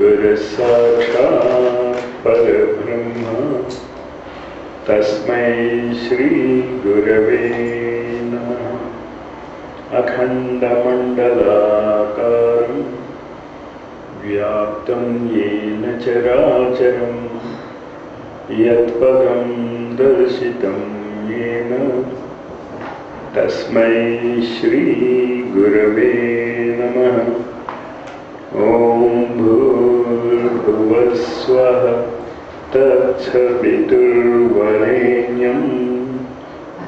गुरुसाक्षात् परब्रह्म तस्मै श्री गुरवे नमः। अखण्डमण्डलाकारं व्याप्तं येन चराचरं यत्पदं दर्शितं येन तस्मै श्री गुरवे नमः। ॐ भूर्भुवस्वः तत्सवितुर्वरेण्यं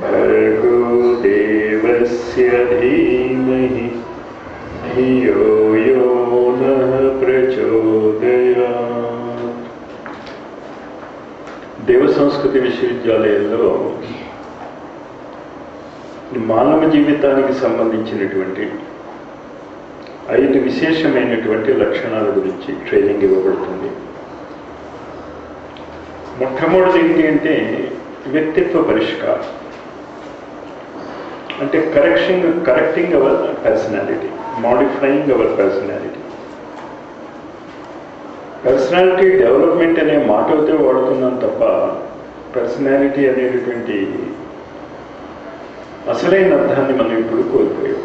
भर्गो देवस्य धीमहि धियो यो नः प्रचोदयात्। దేవ సంస్కృతి విశ్వవిద్యాలయంలో మానవ జీవితానికి సంబంధించినటువంటి 5 విశేషమైనటువంటి లక్షణాల గురించి ట్రైనింగ్ ఇవ్వబడుతుంది. మొట్టమొదటి ఏంటి అంటే వ్యక్తిత్వ పరిష్కారం, అంటే correcting hour personality, modifying hour personality. Personality development అనే మాట అయితే వాడుతున్నాం తప్ప పర్సనాలిటీ అనేటటువంటి అసలైన అర్థాన్ని మనం ఇప్పుడు కోల్పోయాం.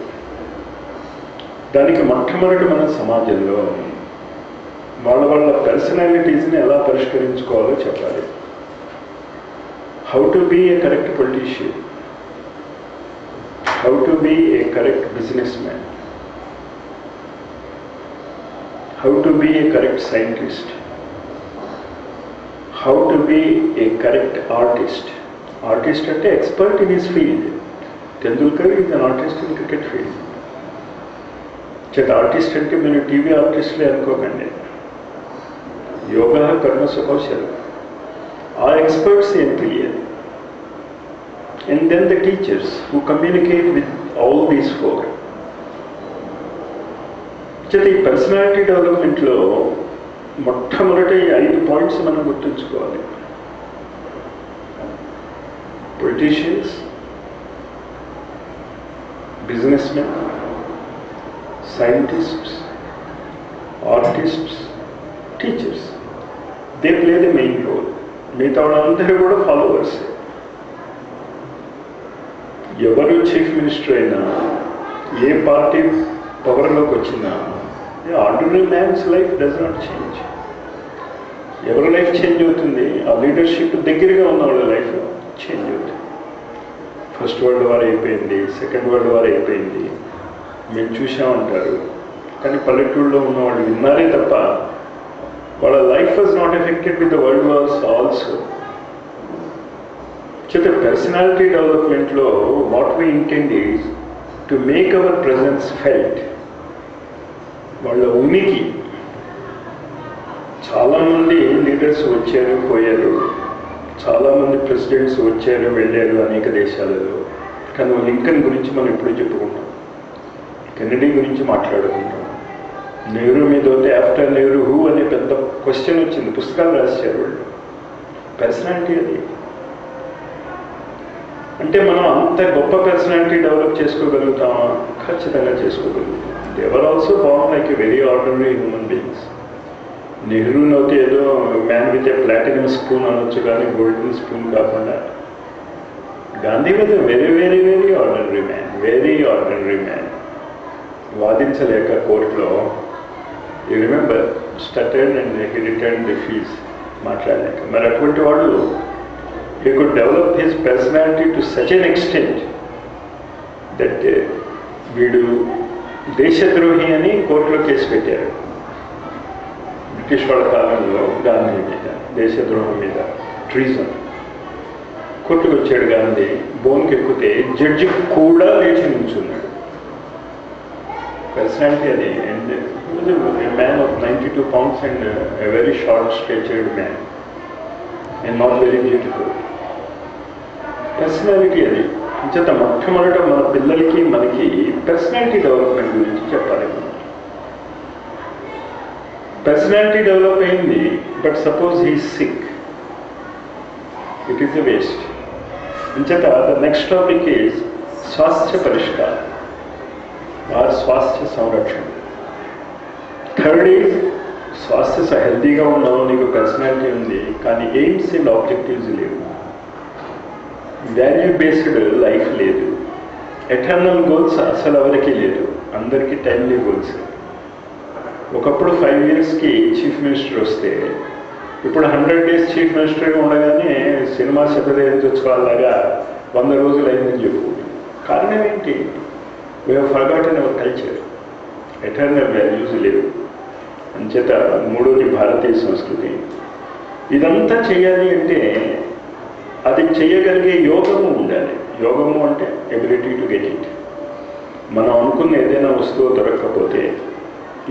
దానికి మొట్టమొదటి మన సమాజంలో వాళ్ళ పర్సనాలిటీస్ని ఎలా పరిష్కరించుకోవాలో చెప్పాలి. How to be a correct politician, how to be a correct business man, how to be a correct scientist, how to be a correct artist. Artist అంటే expert in his field. Tendulkar is an artist in cricket field. Artist అంటే మీరు TV ఆర్టిస్ట్లే అనుకోకండి. యోగా కర్మసు కౌశల్, ఆ experts ఏం తెలియాలి. And then the teachers who communicate with all these 4. ఈ personality డెవలప్మెంట్లో మొట్టమొదటి 5 పాయింట్స్ మనం గుర్తుంచుకోవాలి. Politicians, business men, scientists, artists, teachers, they play the main role. మిగతా వాళ్ళందరూ కూడా ఫాలోవర్స్. ఎవరు చీఫ్ మినిస్టర్ అయినా, ఏ పార్టీ పవర్లోకి వచ్చినా, ordinary man's life does not change. ఎవరి లైఫ్ చేంజ్ అవుతుంది? ఆ లీడర్షిప్ దగ్గరగా ఉన్న వాళ్ళ లైఫ్ చేంజ్ అవుతుంది. ఫస్ట్ వరల్డ్ వార్ అయిపోయింది, సెకండ్ వరల్డ్ వార్ అయిపోయింది, మీరు చూసామంటారు. కానీ పల్లెటూళ్ళలో ఉన్న వాళ్ళు విన్నారే తప్ప వాళ్ళ life was not affected with the world wars also. Personality డెవలప్మెంట్లో what we intend is to make our presence felt. వాళ్ళ ఉనికి. చాలామంది లీడర్స్ వచ్చారు పోయారు, చాలామంది ప్రెసిడెంట్స్ వచ్చారు వెళ్ళారు అనేక దేశాలలో. కానీ లింకన్ గురించి మనం ఇప్పుడు చెప్పుకుంటాం, కెన్నడీ గురించి మాట్లాడుకుంటాం, నెహ్రూ మీద అయితే ఆఫ్టర్ నెహ్రూ హూ అనే పెద్ద క్వశ్చన్ వచ్చింది, పుస్తకాలు రాశారు వాళ్ళు. పర్సనాలిటీ అది. అంటే మనం అంత గొప్ప పర్సనాలిటీ డెవలప్ చేసుకోగలుగుతామా? ఖచ్చితంగా చేసుకోగలుగుతాం. They were also born like a very ordinary human beings. నెహ్రూని అయితే ఏదో man with a platinum spoon అనొచ్చు, కానీ గోల్డెన్ స్పూన్ కాకుండా. Gandhi was a very very very ordinary man, very ordinary man. వాదించలేక కోర్టులో, you remember, stuttered and he return the fees, మాట్లాడలేక. మరి అటువంటి వాళ్ళు he could develop his personality to such an extent that వీడు దేశద్రోహి అని కోర్టులో కేసు పెట్టారు. బ్రిటిష్ వాళ్ళ కాలంలో గాంధీ మీద, దేశద్రోహం మీద, ట్రీజన్. కోర్టుకు వచ్చాడు గాంధీ, బోన్కి ఎక్కితే జడ్జి కూడా లేచి నిల్చున్నాడు. పర్సనాలిటీ అది. And man of 92 pounds and a very short statured man and not very beautiful. Personality అది. ఇంచేత మొట్టమొదట మన పిల్లలకి మనకి పర్సనాలిటీ డెవలప్మెంట్ గురించి చెప్పాలి. పర్సనాలిటీ డెవలప్ అయింది, but suppose he sick, it is a waste. ఇంచేత ద నెక్స్ట్ టాపిక్ ఈజ్ స్వాస్థ్య పరిష్కారం ఆర్ స్వాస్థ్య సంరక్షణ. థర్డ్ ఈజ్ స్వాస్థ్య హెల్తీగా ఉన్నావు, నీకు పర్సనాలిటీ ఉంది, కానీ ఎయిమ్స్ అండ్ ఆబ్జెక్టివ్స్ లేవు, వాల్యూ బేస్డ్ లైఫ్ లేదు, ఎటర్నల్ గోల్స్ అసలు ఎవరికి లేదు, అందరికీ టైమ్లీ గోల్స్. ఒకప్పుడు 5 yearsకి చీఫ్ మినిస్టర్ వస్తే ఇప్పుడు 100 days చీఫ్ మినిస్టర్గా ఉండగానే సినిమా శతదేహోత్సవాలాగా 100 రోజులు అయిందని చెప్పుకుంటాం. కారణం ఏంటి? We have forgotten our culture. Eternal values లేవు. అంచేత మూడోది భారతీయ సంస్కృతి. ఇదంతా చేయాలి అంటే అది చేయగలిగే యోగము ఉండాలి. యోగము అంటే ఎబిలిటీ టు గెట్ ఇట్. మనం అనుకున్న ఏదైనా వస్తువు దొరకకపోతే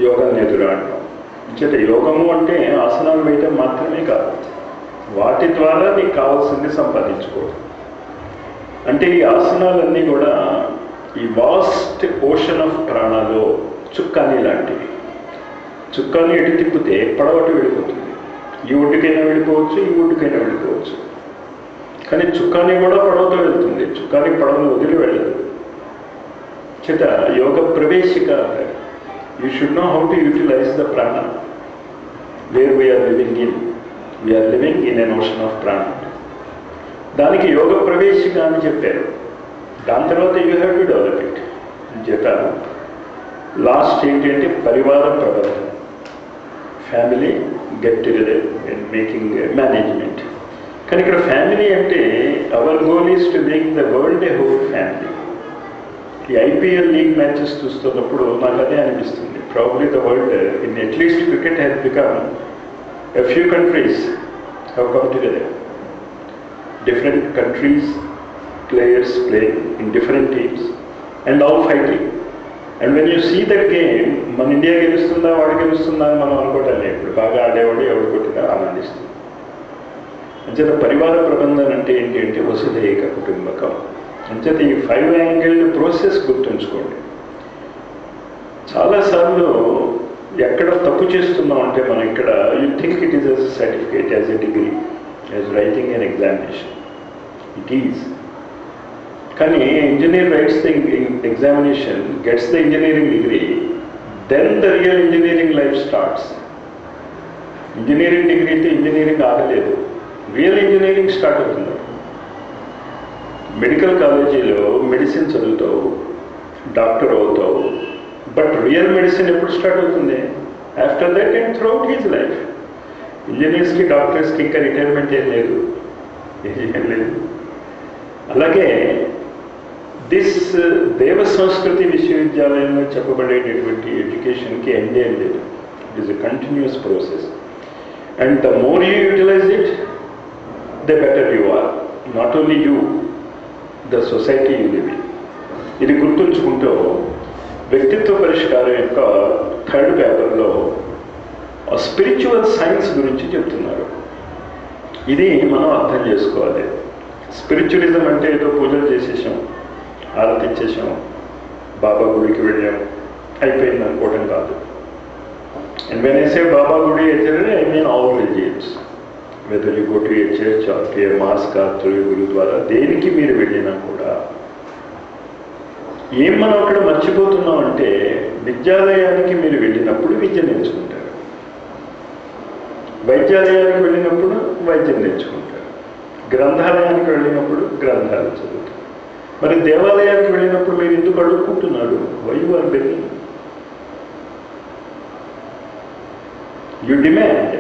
యోగాన్ని ఎదురాడడం. అంచేత యోగము అంటే ఆసనాలు వేయటం మాత్రమే కాదు, వాటి ద్వారా నీకు కావాల్సింది సంపాదించుకోవడం. అంటే ఈ ఆసనాలన్నీ కూడా ఈ వాస్ట్ ఓషన్ ఆఫ్ ప్రాణాలో చుక్కాని లాంటివి. చుక్కాని ఎటు తిప్పితే పడవటి వెళ్ళిపోతుంది. ఈ ఒడ్డుకైనా వెళ్ళిపోవచ్చు, ఈ ఒడ్డుకైనా వెళ్ళిపోవచ్చు. కానీ చుక్కాని కూడా పడవతో వెళ్తుంది, చుక్కాని పడవను వదిలి వెళ్ళదు. చేత యోగ ప్రవేశిక. You should know how to utilize the prana. Where we are living in an ocean of prana. దానికి యోగ ప్రవేశిక అని చెప్పారు. దాని తర్వాత you have to develop it అని చెప్పారు. లాస్ట్ ఏంటి అంటే పరివార ప్రబంధం, family get together and making management. కానీ ఇక్కడ ఫ్యామిలీ అంటే our goal is to make the world a whole family. ఈ ఐపీఎల్ లీగ్ మ్యాచెస్ చూస్తున్నప్పుడు నాకు అదే అనిపిస్తుంది. Probably the world in at least cricket has become a few countries have come together. Different countries, players playing in different teams and all fighting. And when you see that game, మన India గెలుస్తుందా వాడు గెలుస్తుందా అని మనం అనుకోవటం లేదు. ఇప్పుడు బాగా ఆడేవాడు ఎవడు కొట్టినా ఆనందిస్తుంది. అంచేత పరివార ప్రబంధన అంటే ఏంటి అంటే వసుధైక కుటుంబకం. అంచేత ఈ 5 angled ప్రాసెస్ గుర్తుంచుకోండి. చాలాసార్లు ఎక్కడ తప్పు చేస్తున్నాం అంటే మనం ఇక్కడ you think it is a certificate, as a degree, as writing an examination. It is. కానీ engineer writes the examination, gets the engineering degree, then the real engineering life starts. Engineering డిగ్రీతో ఇంజనీరింగ్ ఆగలేదు, real engineering start అవుతుంది. Medical కాలేజీలో medicine చదువుతావు, doctor అవుతావు, but real medicine ఎప్పుడు start అవుతుంది? After that and through his life. ఇంజనీర్స్కి డాక్టర్స్కి ఇంకా రిటైర్మెంట్ ఏం లేదు. అలాగే దిస్ దేవ సంస్కృతి విశ్వవిద్యాలయంలో చెప్పబడేటటువంటి ఎడ్యుకేషన్కి ఎండ్ ఏం లేదు. It is a continuous process. And the more you utilize it, the better you are. Not only you, the society you live in. ఇది గుర్తుంచుకుంటూ వ్యక్తిత్వ పరిష్కారం యొక్క 3rd పేపర్లో స్పిరిచువల్ సైన్స్ గురించి చెప్తున్నారు. ఇది మనం అర్థం చేసుకోవాలి. స్పిరిచువలిజం అంటే ఏదో పూజలు చేసేసాం, ఆరతి ఇచ్చేసాం, బాబా గుడికి వెళ్ళాం, అయిపోయింది అనుకోవడం కాదు. And when I say Baba గుడి అయితే I mean all religions, whether you go to a church or to a mosque or to a gurudwara, దేనికి మీరు వెళ్ళినా కూడా ఏం మనం అక్కడ మర్చిపోతున్నాం అంటే విద్యాలయానికి మీరు వెళ్ళినప్పుడు విద్య నేర్చుకుంటారు, వైద్యాలయానికి వెళ్ళినప్పుడు వైద్యం నేర్చుకుంటారు, గ్రంథాలయానికి వెళ్ళినప్పుడు గ్రంథాలు చదువుతారు. మరి దేవాలయానికి వెళ్ళినప్పుడు మీరు ఎందుకు అడుక్కుంటున్నారు? Why you are begging? You demand.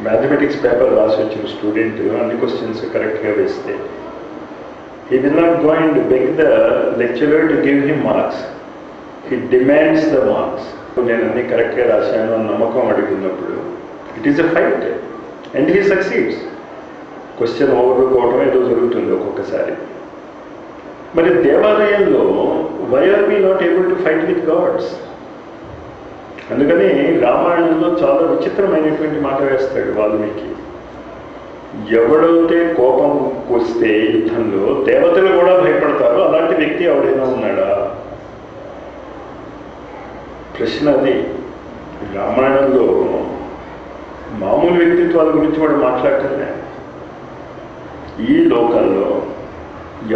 Mathematics paper రాసి వచ్చిన స్టూడెంట్ అన్ని క్వశ్చన్స్ కరెక్ట్గా వేస్తే he will not go and beg the lecturer to give him marks. He demands the marks. నేను అన్ని కరెక్ట్గా రాశాను అని నమ్మకం అడుగుతున్నప్పుడు it is a fight and he succeeds. Question ఓవర్కోవడం ఏదో జరుగుతుంది ఒక్కొక్కసారి. మరి దేవాలయంలో why are we not able to fight with gods? అందుకని రామాయణంలో చాలా విచిత్రమైనటువంటి మాట వేస్తాడు వాల్మీకి. ఎవడైతే కోపం వస్తే యుద్ధంలో దేవతలు కూడా భయపడతారో అలాంటి వ్యక్తి ఎవడైనా ఉన్నాడా? ప్రశ్న అది. రామాయణంలో మామూలు వ్యక్తిత్వాల గురించి వాడు మాట్లాడటమే. ఈ లోకంలో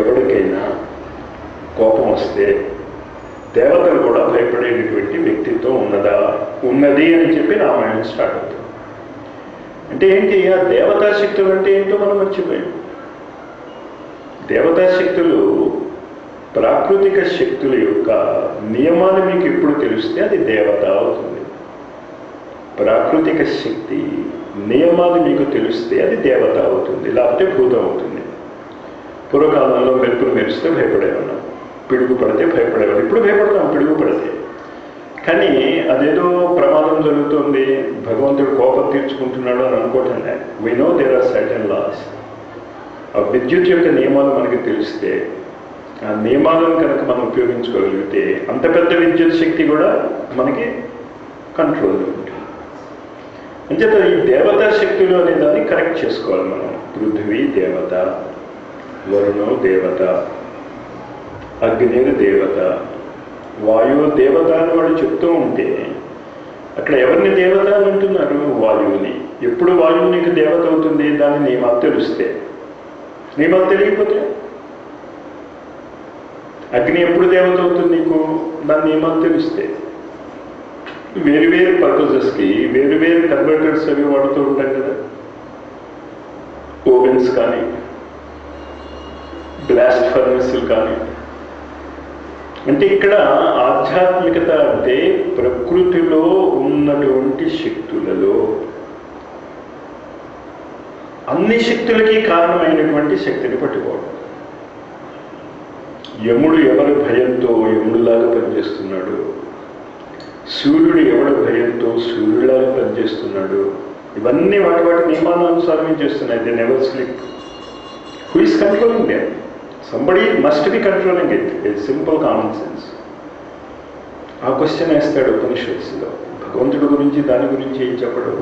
ఎవరికైనా కోపం వస్తే దేవతలు కూడా భయపడేటటువంటి వ్యక్తిత్వం ఉన్నది అని చెప్పి రామాయణం స్టార్ట్ అవుతుంది. అంటే ఏంటి, ఆ దేవతా శక్తులు అంటే ఏంటో మనం మర్చిపోయాం. దేవతా శక్తులు ప్రాకృతిక శక్తుల యొక్క నియమాలు మీకు ఎప్పుడు తెలిస్తే అది దేవత అవుతుంది. ప్రాకృతిక శక్తి నియమాలు మీకు తెలిస్తే అది దేవత అవుతుంది, లేకపోతే భూతం అవుతుంది. పూర్వకాలంలో మెరుపులు మెరిస్తే భయపడేవాళ్ళం, పిడుగు పడితే భయపడేవాళ్ళు. ఇప్పుడు భయపడతాం పిడుగు పడితే. కానీ అదేదో ప్రమాదం జరుగుతుంది, భగవంతుడు కోపం తీర్చుకుంటున్నాడు అని అనుకోవటం లేదు. We know there are certain laws. ఆ విద్యుత్ యొక్క నియమాలు మనకి తెలిస్తే, ఆ నియమాలను కనుక మనం ఉపయోగించుకోగలిగితే అంత పెద్ద విద్యుత్ శక్తి కూడా మనకి కంట్రోల్లో ఉంటుంది. అంచేత ఈ దేవతా శక్తులు అనే దాన్ని కరెక్ట్ చేసుకోవాలి మనం. పృథ్వీ దేవత, వరుణో దేవత, అగ్నిర్ దేవత, వాయువు దేవత అని వాళ్ళు చెప్తూ ఉంటే అక్కడ ఎవరిని దేవత అని అంటున్నారు? వాయువుని. ఎప్పుడు వాయువు నీకు దేవత అవుతుంది? దాని నియమాలు తెలిస్తే. నియమాలు తెలియకపోతే అగ్ని ఎప్పుడు దేవత అవుతుంది నీకు? దాని నియమాలు తెలిస్తే. వేరు పర్పజెస్కి వేరు కన్వర్టర్స్ అవి వాడుతూ ఉంటాం కదా, ఓవెన్స్ కానీ బ్లాస్ట్ ఫర్నెస్లు కానీ. అంటే ఇక్కడ ఆధ్యాత్మికత అంటే ప్రకృతిలో ఉన్నటువంటి శక్తులలో అన్ని శక్తులకి కారణమైనటువంటి శక్తిని పట్టుకోవడం. యముడు ఎవరి భయంతో యముడిలాగా పనిచేస్తున్నాడు, సూర్యుడు ఎవరి భయంతో సూర్యుడిలాగా పనిచేస్తున్నాడు, ఇవన్నీ వాటి నియమానుసారం చేస్తున్నాయి. They never slip. Who is controlling them? Somebody must be controlling it. It's simple common sense. ఆ క్వశ్చన్ వేస్తాడు ఉపనిషత్తులో. భగవంతుడి గురించి దాని గురించి ఏం చెప్పడం?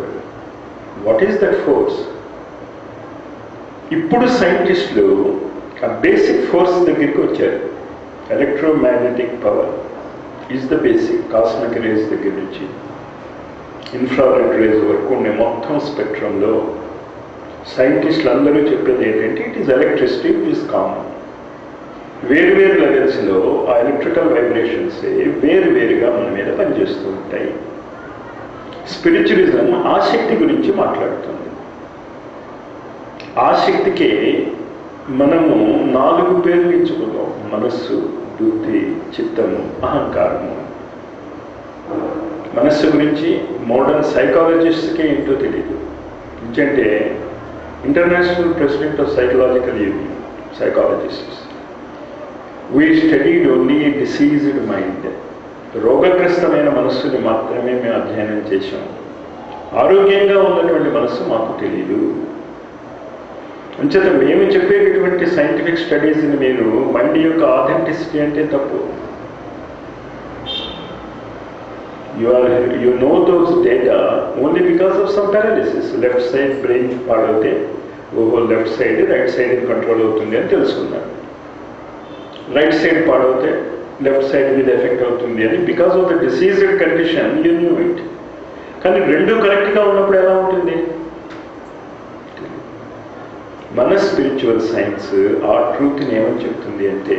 What is that force? ఇప్పుడు సైంటిస్టులు ఆ బేసిక్ ఫోర్స్ దగ్గరికి వచ్చారు. Electromagnetic power is the basic. Cosmic race దగ్గర నుంచి ఇన్ఫ్రారెడ్ రేస్ వరకు ఉండే మొత్తం స్పెక్ట్రంలో సైంటిస్టులు అందరూ చెప్పేది ఏంటంటే it is electricity, it is common. వేరు లెవెల్స్లో ఆ ఎలక్ట్రికల్ వైబ్రేషన్స్ వేరుగా మన మీద పనిచేస్తూ ఉంటాయి. స్పిరిచువలిజం ఆ శక్తి గురించి మాట్లాడుతుంది. ఆ శక్తికే మనము 4 పేర్లు ఇచ్చుకున్నాం: మనస్సు, బుద్ధి, చిత్తము, అహంకారము. మనస్సు గురించి మోడర్న్ సైకాలజిస్ట్కి ఏంటో తెలియదు. ఎందుకంటే international president of psychological union, psychologists, we studied only diseased mind. రోగగ్రస్తమైన మనస్సుని మాత్రమే మేము అధ్యయనం చేశాం. ఆరోగ్యంగా ఉన్నటువంటి మనస్సు మాకు తెలియదు. అంచేత మేము చెప్పేటటువంటి సైంటిఫిక్ స్టడీస్ని మీరు మైండ్ యొక్క ఆథెంటిసిటీ అంటే తప్పు. You know those data only because of some paralysis. Left side brain పాడవుతే ఓహో left side right side control అవుతుంది అని తెలుసుకున్నారు. రైట్ సైడ్ పాడవుతే లెఫ్ట్ సైడ్ మీద ఎఫెక్ట్ అవుతుంది అని because of the diseased condition you knew it. కానీ రెండు కరెక్ట్గా ఉన్నప్పుడు ఎలా ఉంటుంది? మన స్పిరిచువల్ సైన్స్ ఆ ట్రూత్ని ఏమని చెప్తుంది అంటే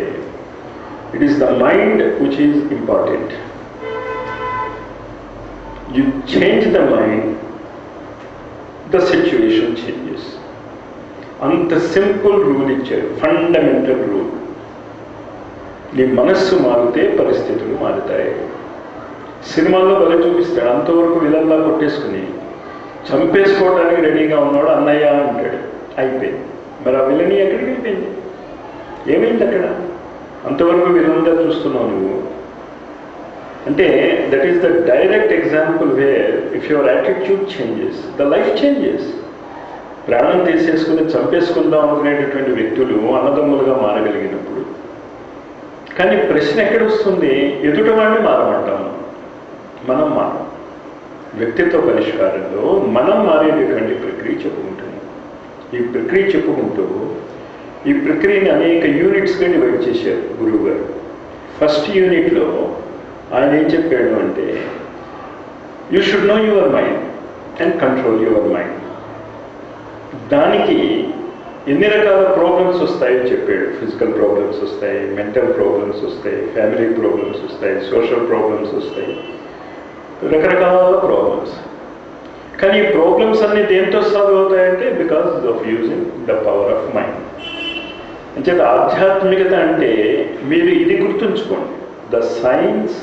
it is the mind which is important. You change the mind, the situation changes. అంత సింపుల్ రూల్ ఇచ్చారు, ఫండమెంటల్ రూల్. నీ మనస్సు మారితే పరిస్థితులు మారుతాయి. సినిమాల్లో బలి చూపిస్తాడు, అంతవరకు విలన్లా కొట్టేసుకుని చంపేసుకోవడానికి రెడీగా ఉన్నాడు అన్నయ్య అంటాడు, అయిపోయింది. మరి ఆ విలని ఎక్కడికి వెళ్ళిపోయింది? ఏమైంది అక్కడ? అంతవరకు విలన్గా చూస్తున్నావు నువ్వు. అంటే that is the direct example where if your attitude changes the life changes. ప్రాణం తీసేసుకుని చంపేసుకుందాం అనుకునేటటువంటి వ్యక్తులు అన్నదమ్ములుగా మారగలిగినప్పుడు. కానీ ప్రశ్న ఎక్కడ వస్తుంది? ఎదుటి వాడిని మారమంటాము, మనం మారం. వ్యక్తిత్వ పరిష్కారంలో మనం మారేటటువంటి ప్రక్రియ చెప్పుకుంటున్నాం. ఈ ప్రక్రియ చెప్పుకుంటూ ఈ ప్రక్రియని అనేక యూనిట్స్గా డివైడ్ చేశారు గురువు గారు. ఫస్ట్ యూనిట్లో ఆయన ఏం చెప్పాడు అంటే you should know your mind and control your mind. దానికి ఎన్ని రకాల ప్రాబ్లమ్స్ వస్తాయో చెప్పాడు. ఫిజికల్ ప్రాబ్లమ్స్ వస్తాయి, మెంటల్ ప్రాబ్లమ్స్ వస్తాయి, ఫ్యామిలీ ప్రాబ్లమ్స్ వస్తాయి, సోషల్ ప్రాబ్లమ్స్ వస్తాయి, రకరకాల ప్రాబ్లమ్స్. కానీ ఈ ప్రాబ్లమ్స్ అన్ని దేంతో సాల్వ్ అవుతాయంటే because of using the power of mind. అంచేత ఆధ్యాత్మికత అంటే మీరు ఇది గుర్తుంచుకోండి, the science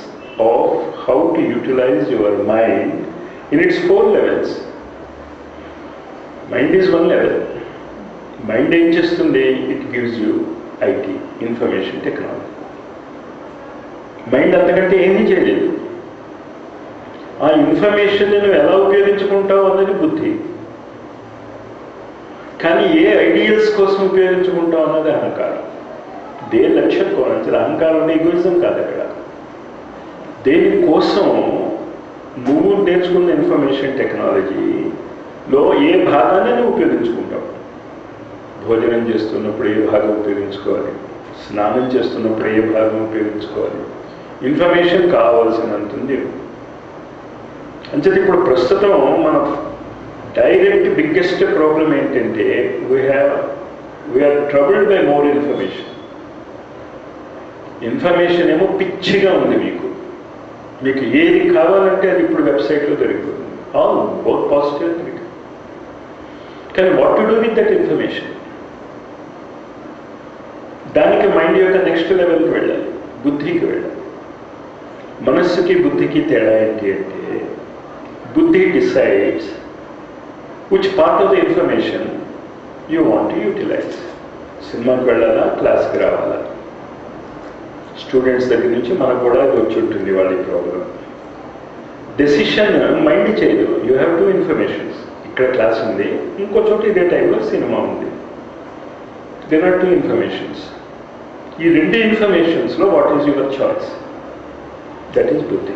of how to utilize your mind in its 4 levels. Mind is 1 level. Mind ఏం చేస్తుంది? It gives you IT, information technology. Mind అంతకంటే ఏమీ చేయలేదు. ఆ ఇన్ఫర్మేషన్ నువ్వు ఎలా ఉపయోగించుకుంటావు అన్నది బుద్ధి. కానీ ఏ ఐడియల్స్ కోసం ఉపయోగించుకుంటావు అన్నది అహంకారం. దేని లక్ష్యం కోరించి అహంకారం ఈగోయిజం కాదు. అక్కడ దేనికోసం నువ్వు నేర్చుకున్న ఇన్ఫర్మేషన్ టెక్నాలజీలో ఏ భాగాన్ని నువ్వు ఉపయోగించుకుంటావు. భోజనం చేస్తున్నప్పుడు ఏ భాగం ఉపయోగించుకోవాలి, స్నానం చేస్తున్నప్పుడు ఏ భాగం ఉపయోగించుకోవాలి, ఇన్ఫర్మేషన్ కావాల్సినంత ఉంది. అంచేది ఇప్పుడు ప్రస్తుతం మన డైరెక్ట్ బిగ్గెస్ట్ ప్రాబ్లం ఏంటంటే we are troubled by more information. Information ఏమో పిచ్చిగా ఉంది. మీకు ఏది కావాలంటే అది ఇప్పుడు వెబ్సైట్లో దొరికిపోతుంది. All both positive and negative. కానీ what to do with that information? దానికి మైండ్ యొక్క నెక్స్ట్ లెవెల్కి వెళ్ళాలి, బుద్ధికి వెళ్ళాలి. మనస్సుకి బుద్ధికి తేడా ఏంటి అంటే బుద్ధి decides which part of the information you want to utilize. సినిమాకి వెళ్ళాలా, క్లాస్కి రావాలా? స్టూడెంట్స్ దగ్గర నుంచి మనకు కూడా అది వచ్చి ఉంటుంది వాళ్ళ ప్రాబ్లం. డెసిషన్ మైండ్ చేయదు. You have 2 informations. ఇక్కడ క్లాస్ ఉంది, ఇంకో చోట ఇదే టైంలో సినిమా ఉంది. There are 2 informations. ఈ 2 ఇన్ఫర్మేషన్స్లో what is your choice? That is buddhi.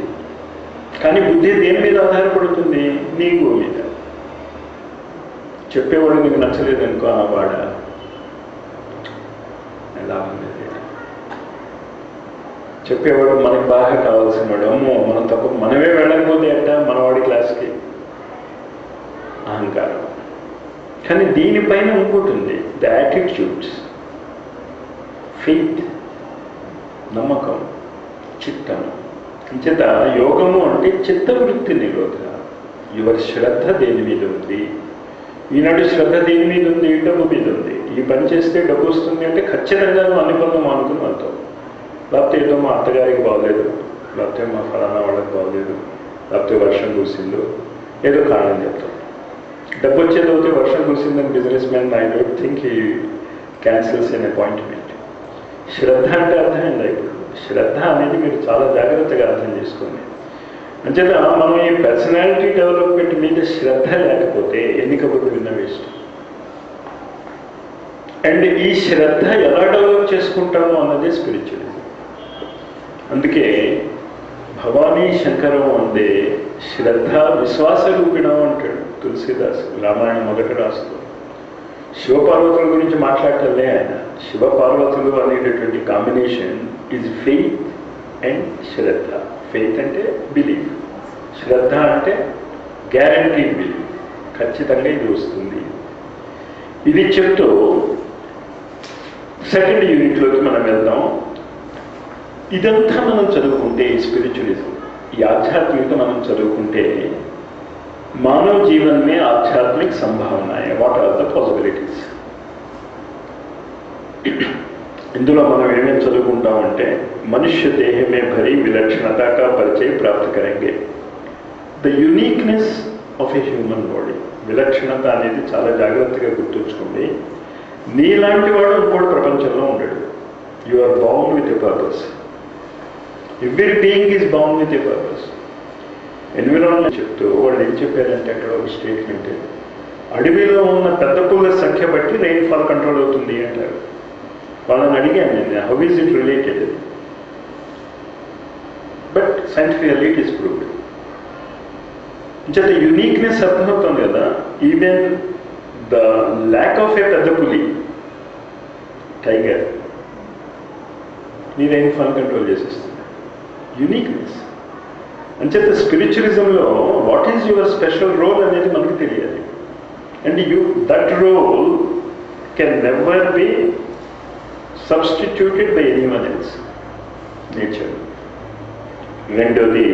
కానీ బుద్ధి దేని మీద ఆధారపడుతుంది? నీకు మీద. చెప్పేవాడు నీకు నచ్చలేదు అనుకో, వాడ ఎలా ఉంది. చెప్పేవాడు మనకు బాగా కావాల్సిన వాడు, అమ్మో మనం తప్ప మనమే వెళ్ళకపోతే అంట మనవాడి క్లాస్కి. అహంకారం. కానీ దీనిపైన ఇంకోటి ఉంది, ద యాటిట్యూడ్స్, ఫెయిత్, నమ్మకం, చిత్తం. అంచేత యోగము అంటే చిత్తవృత్తి నిరోధ. యువర్ శ్రద్ధ దేని మీద ఉంది? ఈనాడు శ్రద్ధ దేని మీద ఉంది? డబ్బు మీద ఉంది. ఈ పని చేస్తే డబ్బు వస్తుంది అంటే ఖచ్చితంగా నువ్వు అన్ని పనులు మానుకుని వెళ్తావు. లేకపోతే ఏదో మా అత్తగారికి బాగలేదు, లేకపోతే మా ఫలానా వాళ్ళకి బాగలేదు, లేకపోతే వర్షం కురిసిందో ఏదో కారణం చెప్తాం. డబ్బు వచ్చేదవుతే వర్షం కురిసిందని business man I don't think he cancels an appointment. శ్రద్ధ అంటే అర్థమైందా? ఇప్పుడు శ్రద్ధ అనేది మీరు చాలా జాగ్రత్తగా అర్థం చేసుకోండి. అంచేత మనం ఈ పర్సనాలిటీ డెవలప్మెంట్ మీద శ్రద్ధ లేకపోతే ఎన్ని కబుర్లు విన్నా వేస్ట్. అండ్ ఈ శ్రద్ధ ఎలా డెవలప్ చేసుకుంటామో అన్నదే స్పిరిచువలిజం. అందుకే భవానీ శంకరం అందే శ్రద్ధ విశ్వాస రూపిణం అంటాడు తులసిదాస్ రామాయణం మొదటి రాస్తూ. శివపార్వతుల గురించి మాట్లాడటంలే ఆయన. శివపార్వతులు అనేటటువంటి combination is faith and Shraddha. Faith అంటే బిలీఫ్, శ్రద్ధ అంటే గ్యారంటీ బిలీఫ్, ఖచ్చితంగా ఇది వస్తుంది. ఇది చెప్తూ సెకండ్ యూనిట్లోకి మనం వెళ్దాం. ఇదంతా మనం చదువుకుంటే స్పిరిచువలిజం, ఈ ఆధ్యాత్మికత మనం చదువుకుంటే मानव जीवन में आध्यात्मिक संभावना है. What are the possibilities? इंदुलो మనం ఏమేం చదువుకుంటామంటే मनुष्य देह में भरी विलक्षणता का परिचय प्राप्त करेंगे. The uniqueness of a human body. విలక్షణత అనేది చాలా జాగ్రత్తగా గుర్తుంచుకోండి. నీలాంటి వాడు ఇంకోటి ప్రపంచంలో ఉండడు. You are bound with a purpose. Every being is bound with a purpose. Environment చెప్తూ వాళ్ళు ఏం చెప్పారంటే అక్కడ ఒక స్టేట్మెంట్, అడవిలో ఉన్న పెద్ద పుల్ల సంఖ్య బట్టి రెయిన్ఫాల్ కంట్రోల్ అవుతుంది అంటారు. వాళ్ళని అడిగాను నేను, how is it related? But scientifically it is proved. అంటే యూనిక్నెస్ అర్థమవుతుంది కదా. Even the lack of a పెద్ద పులి, టైగర్, నీ రెయిన్ఫాల్ కంట్రోల్ చేసేస్తుంది. యూనిక్నెస్. అంచేత స్పిరిచువలిజంలో what is your special role అనేది మనకు తెలియాలి. And that role can never be substituted by anyone else. Nature. రెండోది,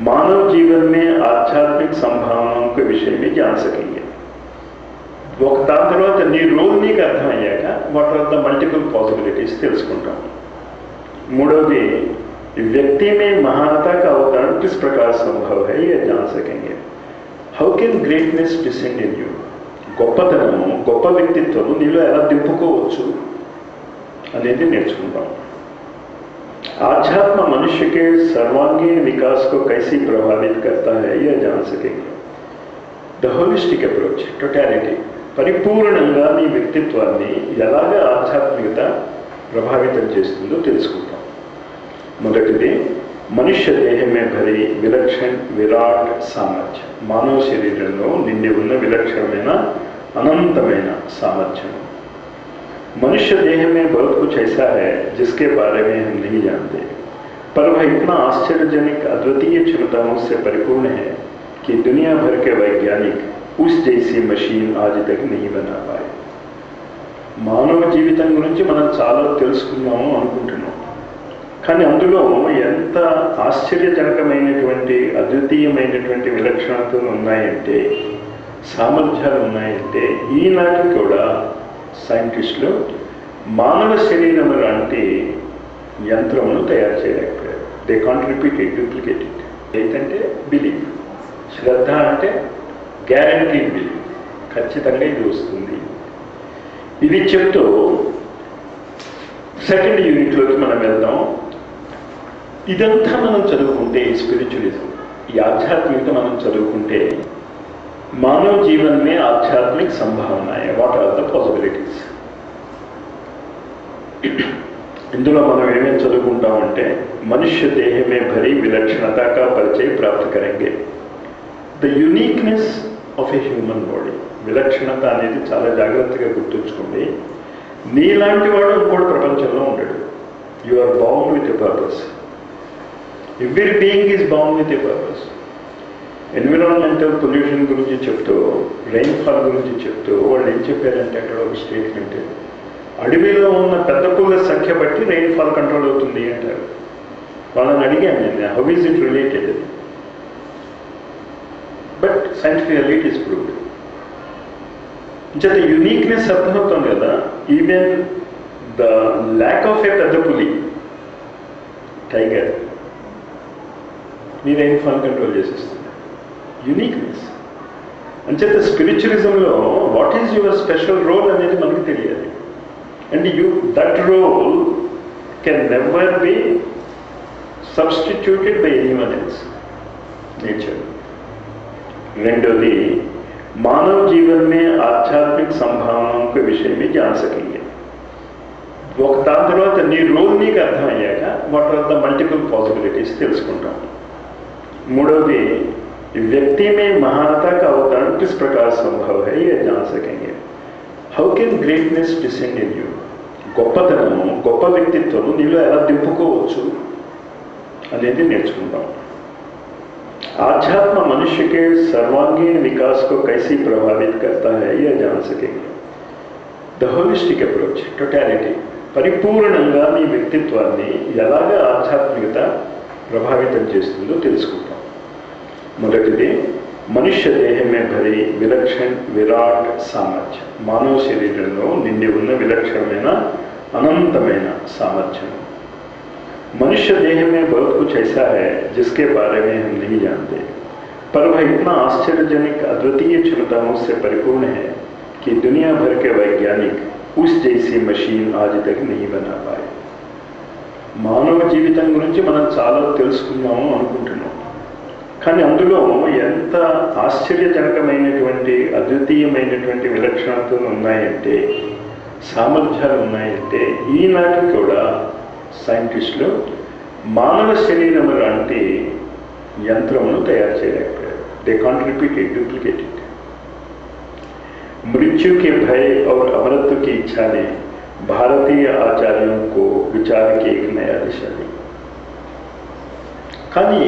मानव जीवन में आध्यात्मिक संभावनाओं के विषय में जान सकेंगे. ఒక దాని తర్వాత నీ రోల్ నీకు అర్థమయ్యాక what are the multiple possibilities తెలుసుకుంటాం. మూడవది, व्यक्ति में महानता का अवतरण किस प्रकार संभव है ये जान सकेंगे. How can greatness descend in you. గొప్పతనము, గొప్ప వ్యక్తిత్వము నీలో ఎలా దింపుకోవచ్చు అనేది నేర్చుకుంటాం. आध्यात्म मनुष्य के सर्वांगीण विकास को कैसे प्रभावित करता है यह जान सकेंगे. द होलिस्टिक अप्रोच, टोटालिटी, పరిపూర్ణంగా నీ వ్యక్తిత్వాన్ని ఎలాగ ఆధ్యాత్మికత ప్రభావితం చేస్తుందో తెలుసుకుంటాం. మొదటిది, మనుష్య దేహమే భరి విలక్షణ విరాట్ సామర్థ్యం. మానవ శరీరంలో నిండి ఉన్న విలక్షణమైన అనంతమైన సామర్థ్యం. मनुष्य देह में बहुत कुछ ऐसा है जिसके बारे में हम नहीं जानते, पर वह इतना आश्चर्यजनक अद्वितीय क्षमताओं से परिपूर्ण है कि दुनिया भर के वैज्ञानिक उस जैसी मशीन आज तक नहीं बना पाए. మానవ జీవితం గురించి మనం చాలా తెలుసుకున్నాము అనుకుంటున్నాం, కానీ అందులో ఎంత ఆశ్చర్యజనకమైనటువంటి అద్వితీయమైనటువంటి విలక్షణతలు ఉన్నాయంటే, సామర్థ్యాలు ఉన్నాయంటే, ఈనాటికి కూడా సైంటిస్టులు మానవ శరీరం లాంటి యంత్రమును తయారు చేయలేకపోయారు. They can't repeat it, duplicate it. ఏంటంటే బిలీఫ్, శ్రద్ధ అంటే గ్యారంటీ బిలీఫ్, ఖచ్చితంగా ఇది వస్తుంది. ఇది చెప్తూ సెకండ్ యూనిట్లోకి మనం వెళ్దాం. ఇదంతా మనం చదువుకుంటే, ఈ స్పిరిచువలిజం, ఈ ఆధ్యాత్మికత మనం చదువుకుంటే, मानव जीवन में आध्यात्मिक संभावनाएं, व्हाट आर द पॉसिबिलिटीज. इंदुलो మనం ఏమేం చదువుకుంటామంటే, मनुष्य देह में भरी विलक्षणता का परिचय प्राप्त करेंगे. The uniqueness of a human body. విలక్షణత అనేది చాలా జాగ్రత్తగా గుర్తుంచుకోండి. నీలాంటి వాడు ఇంకోటి ప్రపంచంలో ఉండడు. You are bound with a purpose. Every being is bound with a purpose. Environmental pollution గురించి చెప్తూ, రెయిన్ఫాల్ గురించి చెప్తూ వాళ్ళు ఏం చెప్పారంటే అక్కడ ఒక స్టేట్మెంట్, అడవిలో ఉన్న పెద్ద పుల్ల సంఖ్య బట్టి రెయిన్ఫాల్ కంట్రోల్ అవుతుంది అంటారు. వాళ్ళని అడిగాను నేను, how is it related? But scientifically it is proved. ఇంచేత యూనిక్నెస్ అర్థమవుతుంది కదా. Even the lack of a పెద్ద పులి, టైగర్, మీ రెయిన్ఫాల్ కంట్రోల్ చేసేస్తుంది. యూనిక్నెస్. అంచేత స్పిరిచువలిజంలో what is your special role అనేది మనకు తెలియాలి. And that role can never be substituted by anyone else. Nature. రెండోది, मानव जीवन में आध्यात्मिक संभावनाओं के विषय में जान सकेंगे. ఒక దాని తర్వాత నీ రోల్ నీకు అర్థమయ్యాక what are the multiple possibilities తెలుసుకుంటాం. మూడవది, व्यक्ति में महानता का अवतरण किस प्रकार संभव है ये जान सकेंगे. How can greatness descend in you. గొప్పతనము, గొప్ప వ్యక్తిత్వము నీలో ఎలా దింపుకోవచ్చు అనేది నేర్చుకుంటాం. आध्यात्म मनुष्य के सर्वांगीण विकास को कैसे प्रभावित करता है यह जान सकेंगे. द होलिस्टिक अप्रोच, टोटालिटी, పరిపూర్ణంగా నీ వ్యక్తిత్వాన్ని ఎలాగ ఆధ్యాత్మికత ప్రభావితం చేస్తుందో తెలుసుకుంటాం. మొదటిది, మనుష్య దేహమే భరి విలక్షణ విరాట్ సామర్థ్యం. మానవ శరీరంలో నిండి ఉన్న విలక్షణమైన అనంతమైన సామర్థ్యం. मनुष्य देह में बहुत कुछ ऐसा है जिसके बारे में हम नहीं जानते, पर वह इतना आश्चर्यजनक अद्वितीय क्षमताओं से परिपूर्ण है कि दुनिया भर के वैज्ञानिक उस जैसी मशीन आज तक नहीं बना पाए. మానవ జీవితం గురించి మనం చాలా తెలుసుకున్నాము అనుకుంటున్నాం, కానీ అందులో ఎంత ఆశ్చర్యజనకమైనటువంటి అద్వితీయమైనటువంటి విలక్షణతలు ఉన్నాయంటే, సామర్థ్యాలు ఉన్నాయంటే, ఈనాటికి కూడా సైంటిస్టులు మానవ శరీరం లాంటి యంత్రమును తయారు చేయలేకపోయారు. They can't repeat it, duplicate it. मृत्यु के भय और अमरत्व की इच्छा ने भारतीय आचार्यों को विचार की एक नया दिशा दी. కానీ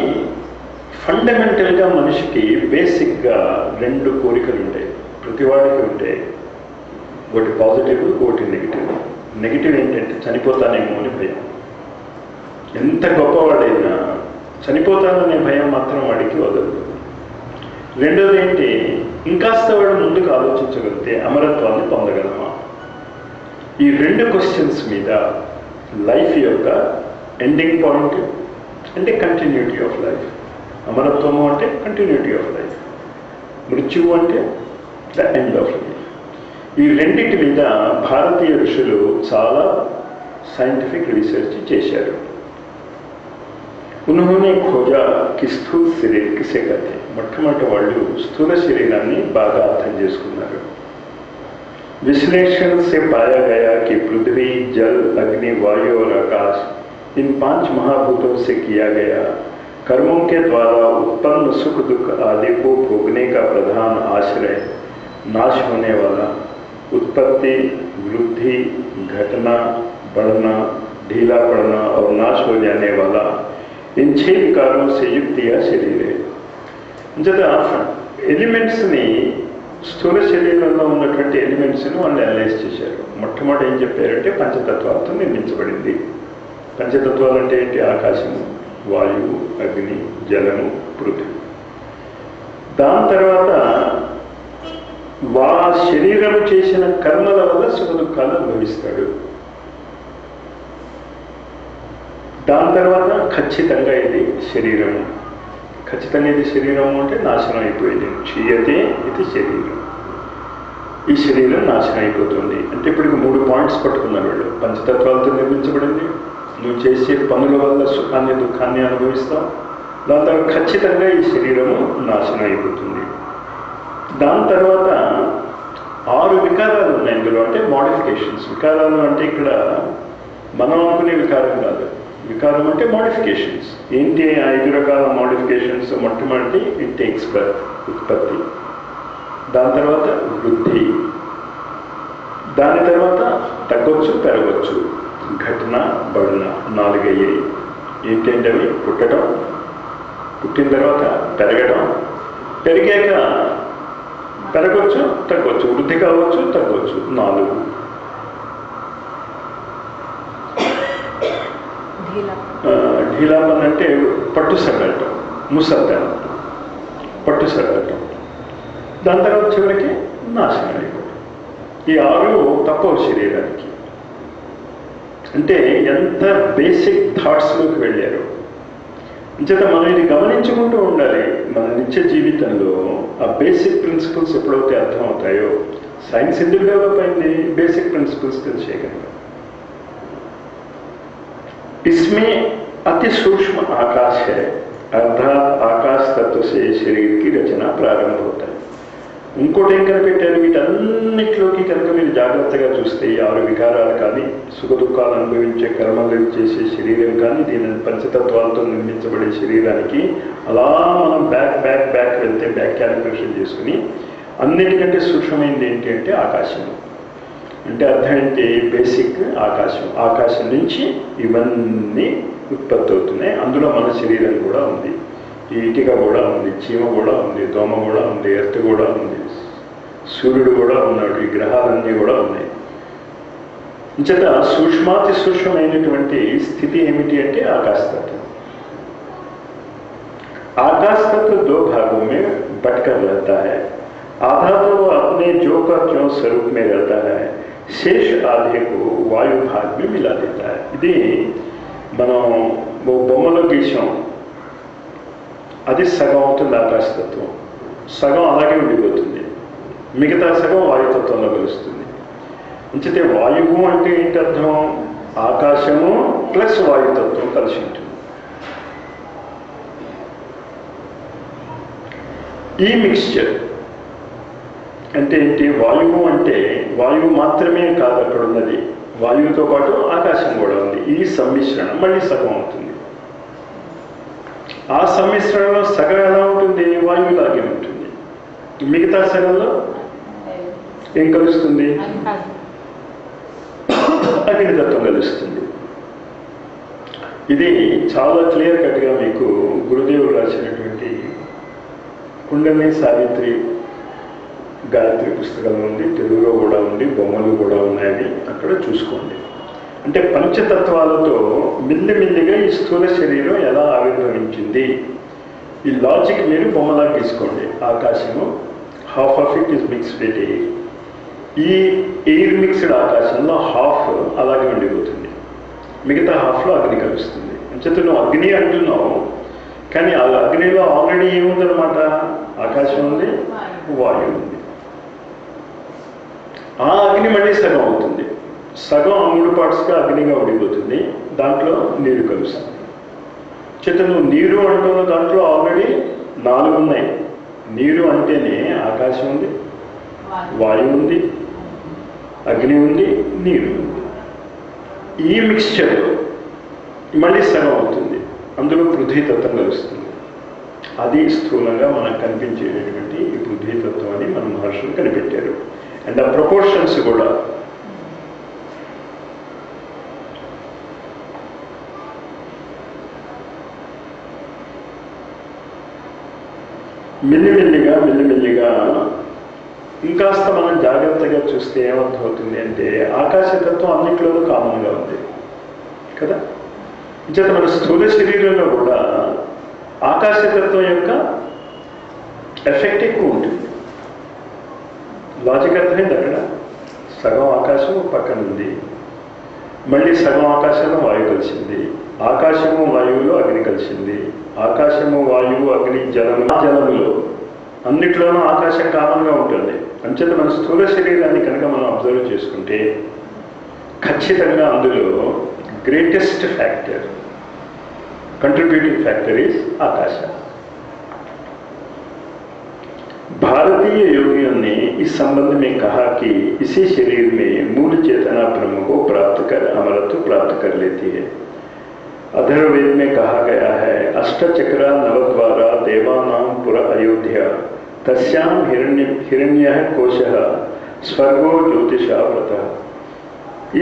ఫండమెంటల్గా మనిషికి బేసిక్గా రెండు కోరికలు ఉంటాయి, ప్రతివాడికి ఉంటాయి. ఒకటి పాజిటివ్, ఒకటి నెగిటివ్. నెగిటివ్ ఏంటంటే చనిపోతానేమో అని భయం. ఎంత గొప్పవాడైనా చనిపోతాననే భయం మాత్రం వాడికి వదలదు. రెండోది ఏంటి, ఇంకాస్త వాడు ముందుకు ఆలోచించగలిగితే అమరత్వాన్ని పొందగలమా? ఈ రెండు క్వశ్చన్స్ మీద లైఫ్ యొక్క ఎండింగ్ పాయింట్ అంటే కంటిన్యూటీ ఆఫ్ లైఫ్. అమరత్వము అంటే కంటిన్యూటీ ఆఫ్ లైఫ్, మృత్యువు అంటే ద ఎండ్ ఆఫ్ లైఫ్. ఈ రెండింటి మీద భారతీయ ఋషులు చాలా సైంటిఫిక్ రీసెర్చ్ చేశారు. उन्होंने खोजा कि స్థూల శరీరం కిసే కథే. మొట్టమొదటి వాళ్ళు స్థూల శరీరాన్ని బాగా అర్థం చేసుకున్నారు. विश्लेषण से पाया गया कि पृथ्वी, जल, अग्नि, वायु और आकाश इन 5 महाभूतों से किया गया कर्मों के द्वारा उत्पन्न सुख दुख आदि को भोगने का प्रधान आश्रय नाश होने वाला, उत्पत्ति, वृद्धि, घटना, बढ़ना, ढीला पड़ना और नाश हो जाने वाला इन 6 विकारों से युक्त यह शरीर है. जब ఎలిమెంట్స్ని స్థూల శరీరంలో ఉన్నటువంటి ఎలిమెంట్స్ని వాళ్ళు అనలైజ్ చేశారు. మొట్టమొదటి ఏం చెప్పారంటే పంచతత్వాలతో నిర్మించబడింది. పంచతత్వాలు అంటే ఏంటి? ఆకాశము, వాయువు, అగ్ని, జలము, పృథివీ. దాని తర్వాత శరీరం చేసిన కర్మల వల్ల సుఖ దుఃఖాలు అనుభవిస్తాడు. దాని తర్వాత ఖచ్చితంగా ఇది శరీరము, ఖచ్చితంగా ఇది శరీరము అంటే నాశనం అయిపోయింది. క్షీయతే ఇది శరీరం. ఈ శరీరం నాశనం అయిపోతుంది అంటే ఇప్పటికి 3 పాయింట్స్ పట్టుకున్నారు వాళ్ళు. పంచతత్వాలతో నిర్మించబడింది, నువ్వు చేసే పనుల వల్ల సుఖాన్ని దుఃఖాన్ని అనుభవిస్తావు, దాని తర్వాత ఖచ్చితంగా ఈ శరీరము నాశనం అయిపోతుంది. దాని తర్వాత 6 వికారాలు ఉన్నాయి ఇందులో, అంటే మోడిఫికేషన్స్. వికారాలు అంటే ఇక్కడ మనం అనుకునే వికారం కాదు. వికారం అంటే మోడిఫికేషన్స్. ఏంటి 5 రకాల మోడిఫికేషన్స్? మొట్టమొదటి ఇట్ టేక్స్ బర్త్, ఉత్పత్తి. దాని తర్వాత వృద్ధి, దాని తర్వాత తగ్గొచ్చు, పెరగవచ్చు. ఘటన, బడన 4 అయ్యాయి. ఏంటంటే అవి పుట్టడం, పుట్టిన తర్వాత పెరగడం, పెరిగాక పెరగవచ్చు, తగ్గవచ్చు, వృద్ధి కావచ్చు, తగ్గవచ్చు. 4. ఢీలాపన్ అంటే పట్టు సడటం, ముసల్తనం, పట్టు సడటం. దాని తర్వాత చివరికి నాశనం అయిపోవడం. ఈ 6 తప్పవు శరీరానికి. అంటే ఎంత బేసిక్ థాట్స్లోకి వెళ్ళారు. అంచేత మనం ఇది గమనించుకుంటూ ఉండాలి. మన నిత్య జీవితంలో ఆ బేసిక్ ప్రిన్సిపల్స్ ఎప్పుడైతే అర్థమవుతాయో, సైన్స్ ఎందుకు డెవలప్ అయింది? బేసిక్ ప్రిన్సిపల్స్ తెలిసే కనుక. इसमें अति सूक्ष्म आकाश है, अर्थात आकाश तत्व से शरीर की रचना प्रारंभ होता है. ఇంకోటి ఏం కనిపెట్టారు? వీటన్నిటిలోకి కనుక మీరు జాగ్రత్తగా చూస్తే 6 వికారాలు కానీ, సుఖ దుఃఖాలు అనుభవించే కర్మలు చేసే శరీరం కానీ, దీని పంచతత్వాలతో నిర్మించబడే శరీరానికి అలా మనం బ్యాక్ వెళ్తే బ్యాక్ క్యాలిక్యులేషన్ చేసుకుని అన్నిటికంటే సూక్ష్మమైనది ఏంటి అంటే ఆకాశం. అంటే అర్థం ఏంటి? బేసిక్ ఆకాశం. ఆకాశం నుంచి ఇవన్నీ ఉత్పత్తి అవుతున్నాయి. అందులో మన శరీరం కూడా ఉంది, ఈ ఇటుక కూడా ఉంది, చీమ కూడా ఉంది, దోమ కూడా ఉంది, ఎర్త్ కూడా ఉంది, సూర్యుడు కూడా ఉన్నాడు, ఈ గ్రహాలన్నీ కూడా ఉన్నాయి. ఇంచేత సూక్ష్మాతి సూక్ష్మమైనటువంటి స్థితి ఏమిటి అంటే ఆకాశతత్వం. आकाशतत्व 2 भागों में बंटकर रहता है. आधा तो अपने जो का त्यों स्वरूप में रहता है, शेष आधे को वायु भाग में मिला देता है. ఇది మనం బొమ్మలో గీసాం, అది సగం అవుతుంది ఆకాశతత్వం, సగం అలాగే ఉండిపోతుంది, మిగతా సగం వాయుతత్వంలో కలుస్తుంది. అంచితే వాయువు అంటే ఏంటి అర్థం? ఆకాశము ప్లస్ వాయుతత్వం కలిసి ఉంటుంది. ఈ మిక్స్చర్ అంటే ఏంటి? వాయువు అంటే వాయువు మాత్రమే కాదు అక్కడ ఉన్నది, వాయువుతో పాటు ఆకాశం కూడా ఉంది. ఈ సమ్మిశ్రణం మళ్ళీ సగం అవుతుంది. ఆ సమ్మిశ్రణంలో సగం ఎలా ఉంటుంది? వాయువులాగే ఉంటుంది. మిగతా సగంలో ఏం కలుస్తుంది? అగ్నితత్వం కలుస్తుంది. ఇది చాలా క్లియర్ కట్గా మీకు గురుదేవుడు రాసినటువంటి కుండలిని సావిత్రి గాయత్రి పుస్తకం ఉంది, తెలుగులో కూడా ఉంది, బొమ్మలు కూడా ఉన్నాయి, అక్కడ చూసుకోండి. అంటే పంచతత్వాలతో మిల్లిమిల్లిగా ఈ స్థూల శరీరం ఎలా ఆవిర్భవించింది, ఈ లాజిక్ మీరు బొమ్మలా తీసుకోండి. ఆకాశము half of it is mixed with air. ఈ ఎయిర్ మిక్స్డ్ ఆకాశంలో హాఫ్ అలాగే ఉండిపోతుంది, మిగతా హాఫ్లో అగ్ని కలుస్తుంది. అంచేత నువ్వు అగ్ని అంటున్నావు, కానీ ఆ అగ్నిలో ఆల్రెడీ ఏముందనమాట, ఆకాశం ఉంది, వాయువు ఉంది. ఆ అగ్ని మళ్ళీ సగం అవుతుంది, సగం ఆ 3 పార్ట్స్గా అగ్నిగా ఉండిపోతుంది, దాంట్లో నీరు కలుస్తుంది. చేత నువ్వు నీరు అంటున్న దాంట్లో ఆల్రెడీ 4 ఉన్నాయి. నీరు అంటేనే ఆకాశం ఉంది, వాయువు ఉంది, అగ్ని ఉంది, నీరు ఉంది. ఈ మిక్స్చర్ మళ్ళీ సగం అవుతుంది, అందులో పృథ్వీతత్వం కలుస్తుంది. అది స్థూలంగా మనకు కనిపించేటటువంటి ఈ పృథ్వీతత్వం అని మన మహర్షులు కనిపెట్టారు. అండ్ ఆ ప్రపోర్షన్స్ కూడా మెల్లిమెల్లిగా ఇంకాస్త మనం జాగ్రత్తగా చూస్తే ఏమర్థమవుతుంది అంటే ఆకాశతత్వం అన్నింటిలోనూ కామన్గా ఉంది కదా. ఇంచేత మన స్థూల శరీరంలో కూడా ఆకాశతత్వం యొక్క ఎఫెక్ట్ ఎక్కువ ఉంటుంది. లాజిక్ అర్థమైంది. అక్కడ సగం ఆకాశం పక్కన ఉంది, మళ్ళీ సగం ఆకాశంలో వాయువు కలిసింది, ఆకాశము వాయువులో అగ్ని కలిసింది, ఆకాశము వాయువు అగ్ని జలములో అన్నిట్లోనూ ఆకాశం కామన్గా ఉంటుంది. అంచేత మన స్థూల శరీరాన్ని కనుక మనం అబ్జర్వ్ చేసుకుంటే ఖచ్చితంగా అందులో greatest factor, contributing factor is आकाश। भारतीय योगियों ने इस संबंध में कहा कि इसी शरीर में मूल चेतना ब्रह्म को प्राप्त कर अमरत्व प्राप्त कर लेती है। अथर्ववेद में कहा गया है, अष्टचक्रा नवद्वारा देवानां पुर अयोध्या तस्यां हिरण्यः कोशः स्वर्गो ज्योतिषा व्रतः।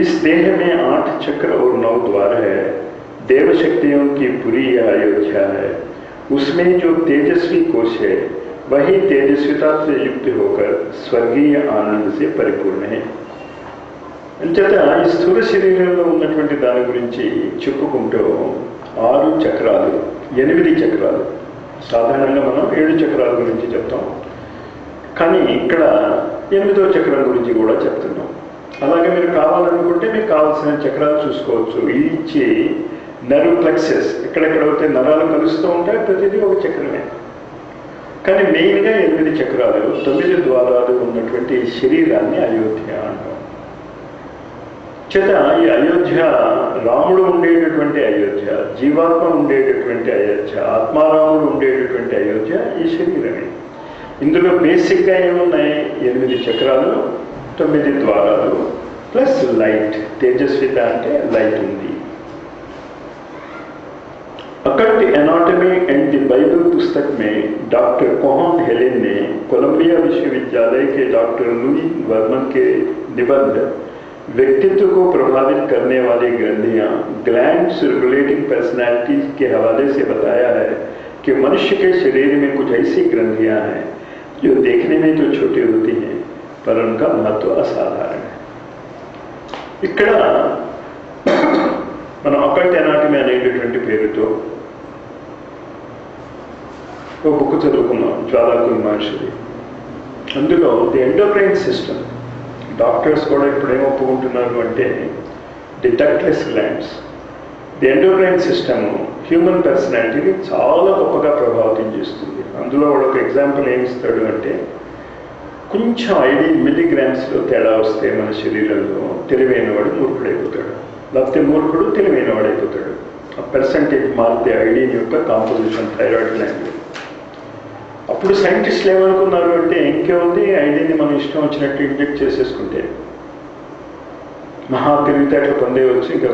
इस देह में 8 चक्र और 9 द्वार है। देव शक्तियों की पुरी यह अयोध्या है। उसमें जो तेजस्वी कोश है वही तेजस्विता से युक्त होकर स्वर्गीय आनंद से परिपूर्ण है। అంచేత ఈ స్థూల శరీరంలో ఉన్నటువంటి దాని గురించి చెప్పుకుంటూ 6 చక్రాలు 8 చక్రాలు, సాధారణంగా మనం 7 చక్రాల గురించి చెప్తాం, కానీ ఇక్కడ 8వ చక్రం గురించి కూడా చెప్తున్నాం. అలాగే మీరు కావాలనుకుంటే మీకు కావాల్సిన చక్రాలు చూసుకోవచ్చు. ఇచ్చి నర్వ్ ప్లెక్సెస్ ఎక్కడెక్కడైతే నరాలు కలుస్తూ ఉంటాయి ప్రతిదీ ఒక చక్రమే, కానీ మెయిన్గా 8 చక్రాలు 9 ద్వారాలు ఉన్నటువంటి శరీరాన్ని అయోధ్య అంటాం. చేత ఈ అయోధ్య రాముడు ఉండేటటువంటి అయోధ్య, జీవాత్మ ఉండేటటువంటి అయోధ్య, ఆత్మారాముడు ఉండేటటువంటి అయోధ్య ఈ శరీరమే. ఇందులో బేసిక్గా ఏమున్నాయి? 8 చక్రాలు, 9 ద్వారాలు ప్లస్ లైట్, తేజస్విత అంటే లైట్ ఉంది. Occult anatomy and the Bible पुस्तक में डॉक्टर कोहन हेलेन ने कोलंबिया विश्वविद्यालय के डॉक्टर लुई वर्मन के निबंध व्यक्तित्व को प्रभावित करने वाली ग्रंथियां ग्लैंड्स रेगुलेटिंग पर्सनैलिटीज के हवाले से बताया है कि मनुष्य के शरीर में कुछ ऐसी ग्रंथियां हैं जो देखने में तो छोटी होती हैं पर उनका महत्व असाधारण है. ఇక్కడ మనం అకల్ట్ ఎనాటమీ అనేటటువంటి పేరుతో ఒక బుక్ చదువుకున్నాం, జ్వాలాకుల మహర్షిది. అందులో ది ఎండోక్రైన్ సిస్టమ్, డాక్టర్స్ కూడా ఇప్పుడు ఏం ఒప్పుకుంటున్నారు అంటే the ductless glands, the endocrine system human పర్సనాలిటీని చాలా గొప్పగా ప్రభావితం చేస్తుంది. అందులో వాడు ఒక ఎగ్జాంపుల్ ఏమి ఇస్తాడు అంటే, కొంచెం 5 మిల్లీగ్రామ్స్లో తేడా వస్తే మన శరీరంలో తెలివైన వాడు మూర్ఖుడైపోతాడు, లేకపోతే మూర్ఖుడు తెలివైన వాడైపోతాడు. ఆ పర్సంటేజ్ మారితే ఐడిన్ యొక్క కాంపోజిషన్ థైరాయిడ్ గ్లాండ్. అప్పుడు సైంటిస్టులు ఏమనుకున్నారు అంటే, ఇంకేముంది ఐడిన్ని మనం ఇష్టం వచ్చినట్టు ఇంజెక్ట్ చేసేసుకుంటే మహా తెలివితేటలు పొందేవచ్చు, ఇంకా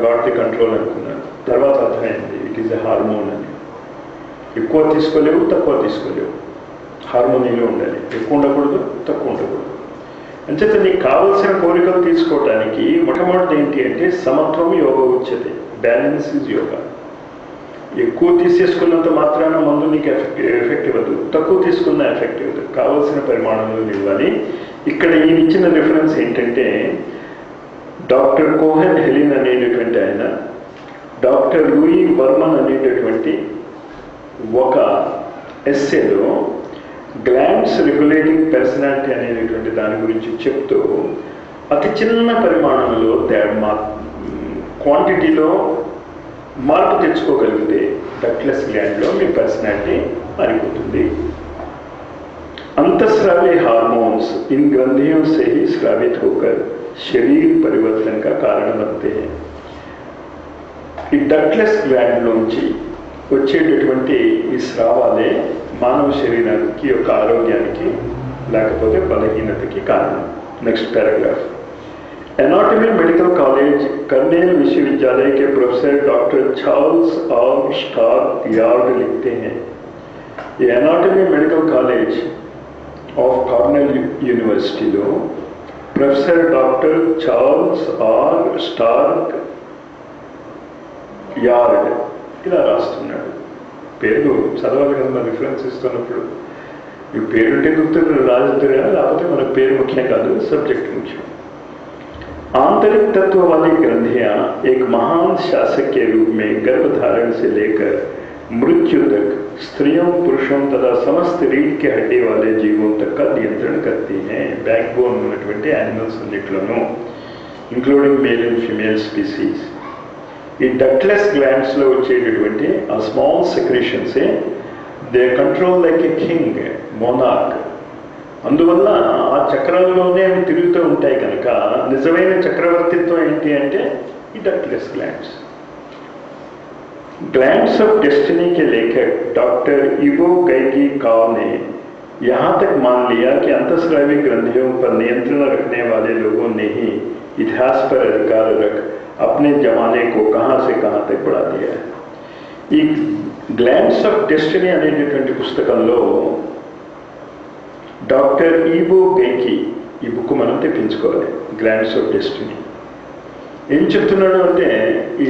గాడ్ ది కంట్రోల్ అనుకున్నారు. తర్వాత అర్థమైంది ఇట్ ఈజ్ ఎ హార్మోన్ అని. ఎక్కువ తీసుకోలేవు, తక్కువ తీసుకోలేవు, హార్మోనీలో ఉండాలి, ఎక్కువ ఉండకూడదు, తక్కువ ఉండకూడదు. అంచేత నీకు కావలసిన కోరికలు తీసుకోవటానికి మొట్టమొదటి ఏంటి అంటే సమత్వం యోగ ఉచ్యతే, బ్యాలెన్స్ ఈజ్ యోగా. ఎక్కువ తీసేసుకున్నంత మాత్రాన మందు నీకు ఎఫెక్ట్ ఇవ్వదు, తక్కువ తీసుకున్న ఎఫెక్ట్ ఇవ్వదు, కావాల్సిన పరిమాణంలో ఇవ్వాలి. ఇక్కడ ఈయన ఇచ్చిన రిఫరెన్స్ ఏంటంటే డాక్టర్ కోహెన్ హెలిన్ అనేటటువంటి ఆయన డాక్టర్ లూయి వర్మన్ అనేటటువంటి ఒక ఎస్సేలో గ్లాండ్స్ రెగ్యులేటింగ్ పర్సనాలిటీ అనేటటువంటి దాని గురించి చెప్తూ అతి చిన్న పరిమాణంలో క్వాంటిటీలో మార్పు తెచ్చుకోగలిగితే డక్ట్లెస్ గ్లాండ్లో మీ పర్సనాలిటీ మారిపోతుంది. अंतस्रावी हार्मोन्स इन ग्रंथियों से ही स्रावित होकर शरीर परिवर्तन का कारण बनते हैं. ఈ డక్ట్లెస్ గ్లాండ్ నుంచి వచ్చేటటువంటి ఈ స్రావాలే మానవ శరీరానికి యొక్క ఆరోగ్యానికి లేకపోతే బలహీనతకి కారణం. Next paragraph. Anatomy medical college Cornell विश्वविद्यालय के professor doctor Charles R Stockard लिखते हैं, ये anatomy medical college of Cornell యూనివర్సిటీలో professor doctor Charles R Stockard ఇలా రాస్తున్నాడు. పేరు చదవాలి కదా మన రిఫరెన్స్ ఇస్తున్నప్పుడు. ఈ పేరుంటే గుర్తు రాజుతారు కదా, లేకపోతే మన పేరు ముఖ్యం కాదు, సబ్జెక్ట్ ముఖ్యం. आंतरिक तत्व वाली ग्रंथियां एक महान शासक के रूप में गर्भधारण से लेकर मृत्यु तक स्त्रियों पुरुषों तथा समस्त रीढ़ के हड्डी वाले जीवों तक का नियंत्रण करती हैं. बैकबोन ఉన్నటువంటి యానిమల్స్ అన్నిట్లోనూ including male and female species. ఈ డక్ట్లెస్ గ్లాండ్స్ లో వచ్చేటటువంటి ఆ స్మాల్ సెక్రేషన్సే they control like a king monarch. అందువల్ల ఆ చక్రాల్లోనే అవి తిరుగుతూ ఉంటాయి కనుక నిజమైన చక్రవర్తిత్వం ఏంటి అంటే ఈ ductless glands. Glands of destiny के लेखक डॉक्टर इवो गैगी काव ने यहाँ तक मान लिया कि अंतस्रावी ग्रंथियों पर नियंत्रण रखने वाले लोगों ने ही इतिहास पर अधिकार रख अपने जमाने को कहाँ से कहाँ तक बढ़ा दिया है. ఈ గ్లాండ్స్ ఆఫ్ డెస్టినీ అనేటటువంటి పుస్తకంలో డాక్టర్ ఈవో గైకి ఈ బుక్ మనం తెప్పించుకోవాలి. గ్లాండ్స్ ఆఫ్ డెస్టినీ ఏం చెప్తున్నాడు అంటే ఈ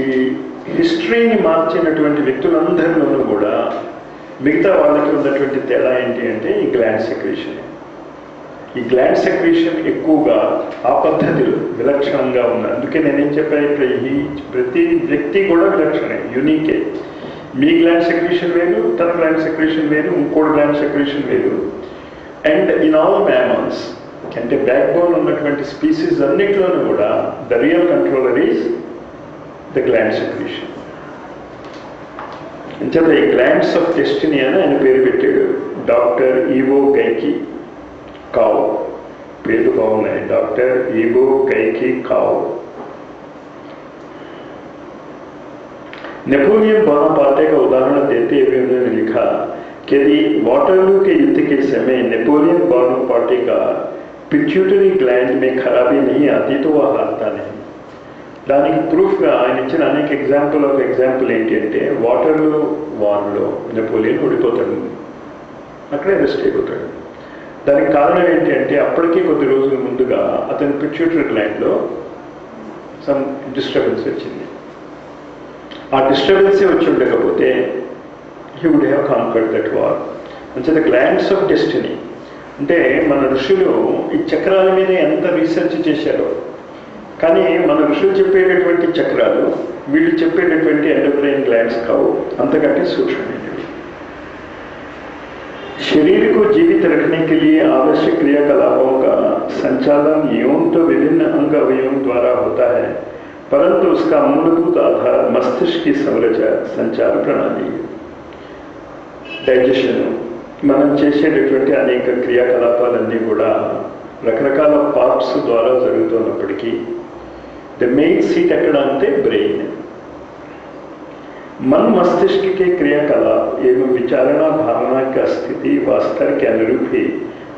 హిస్టరీని మార్చినటువంటి వ్యక్తులందరిలోనూ కూడా మిగతా వాళ్ళకి ఉన్నటువంటి తేడా ఏంటి అంటే ఈ గ్లాండ్ సెక్రేషన్. ఈ గ్లాండ్ సెక్రేషన్ ఎక్కువగా ఆ పద్ధతిలో విలక్షణంగా ఉంది. అందుకే నేనేం చెప్పాను, ఇప్పుడు ఈ ప్రతి వ్యక్తి కూడా విలక్షణే, యూనికే. మీ గ్లాండ్ సెక్రేషన్ వేరు, తన గ్లాండ్ సెక్రేషన్ వేరు, ఇంకోటి గ్లాండ్ సెక్రేషన్ వేరు. అండ్ ఇన్ ఆల్ మ్యామల్స్ అంటే బ్యాక్ బోన్ ఉన్నటువంటి స్పీసీస్ అన్నిటిలోనూ కూడా the real controller is the gland secretion. అంచేత ఈ గ్లాండ్స్ ఆఫ్ డెస్టినీ అని ఆయన పేరు పెట్టాడు. డాక్టర్ ఈవో గైకి కావ్, పేరు బాగున్నాయి, డాక్టర్ ఈవో గైకి కావ్. नेपोलियन बोनापार्टे का उदाहरण देते हुए उन्होंने लिखा कि यदि वाटरलू के युद्ध के समय नेपोलियन बोनापार्टे का पिट्यूटरी ग्लैंड में खराबी नहीं आती तो वह हारता नहीं. దానికి ప్రూఫ్గా ఆయన ఇచ్చిన అనేక ఎగ్జాంపుల్ ఏంటి అంటే వాటర్లూ వార్లో నెపోలియన్ ఓడిపోతాడు, అక్కడే అరెస్ట్ అయిపోతాడు. దానికి కారణం ఏంటి అంటే అప్పటికీ కొద్ది రోజుల ముందుగా అతని పిట్యూటరీ గ్లాండ్లో సమ్ డిస్టర్బెన్స్ వచ్చింది. ఆ డిస్టర్బెన్సే వచ్చి ఉండకపోతే he would have conquered that war. అంటే గ్లాండ్స్ ఆఫ్ డెస్టినీ అంటే మన ఋషులు ఈ చక్రాల మీద ఎంత రీసెర్చ్ చేశారో, కానీ మన ఋషులు చెప్పేటటువంటి చక్రాలు వీళ్ళు చెప్పేటటువంటి ఎండోక్రైన్ గ్లాండ్స్ కావు, అంతకంటే సూక్ష్మమైనవి. शरीर को जीवित रखने के लिए आवश्यक क्रियाकलापों का संचालन यौन तो विभिन्न अंग अवयवों द्वारा होता है, परंतु उसका मूलभूत आधार मस्तिष्क की संचार प्रणाली है. డైజెషన్ మనం చేసేటటువంటి అనేక క్రియాకలాపాలన్నీ కూడా రకరకాల పార్ట్స్ ద్వారా జరుగుతున్నప్పటికీ ద మెయిన్ సీట్ ఎక్కడ అంటే బ్రెయిన్. मन मस्तिष्क के क्रियाकलाप एवं विचारणा भावना का स्थिति व स्तर के अनुरूप ही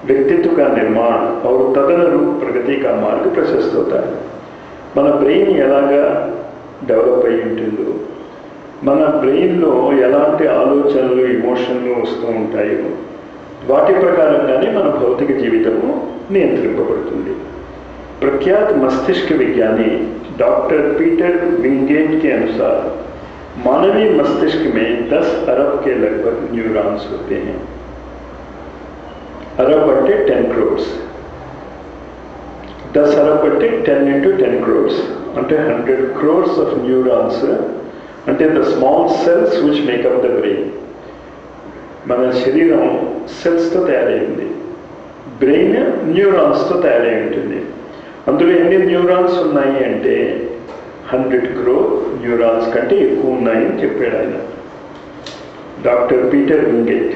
व्यक्तित्व का निर्माण और तदनुरूप प्रगति का मार्ग प्रशस्त होता है. మన బ్రెయిన్ ఎలాగా డెవలప్ అయి ఉంటుందో, మన బ్రెయిన్లో ఎలాంటి ఆలోచనలు ఇమోషన్లు వస్తూ ఉంటాయో వాటి ప్రకారంగానే మన భౌతిక జీవితము నియంత్రింపబడుతుంది. प्रख्यात मस्तिष्क विज्ञानी डॉक्टर पीटर विंगेट के अनुसार मानवीय मस्तिष्क में 10 अरब के लगभग न्यूरॉन्स होते हैं। अरब बटे 10 crores, 10 अरब बटे 10 into 10 crores అంటే 100 crores of neurons అంటే the small cells which make up the brain. మన శరీరం సెల్స్తో తయారైంది, బ్రెయిన్ న్యూరాన్స్తో తయారై ఉంటుంది. అందులో ఎన్ని న్యూరాన్స్ ఉన్నాయి అంటే 100 crore न्यूरॉन्स कंटे ఎక్కువ ఉన్నాయని చెప్పాడు ఆయన, डॉक्टर पीटर विंगेट.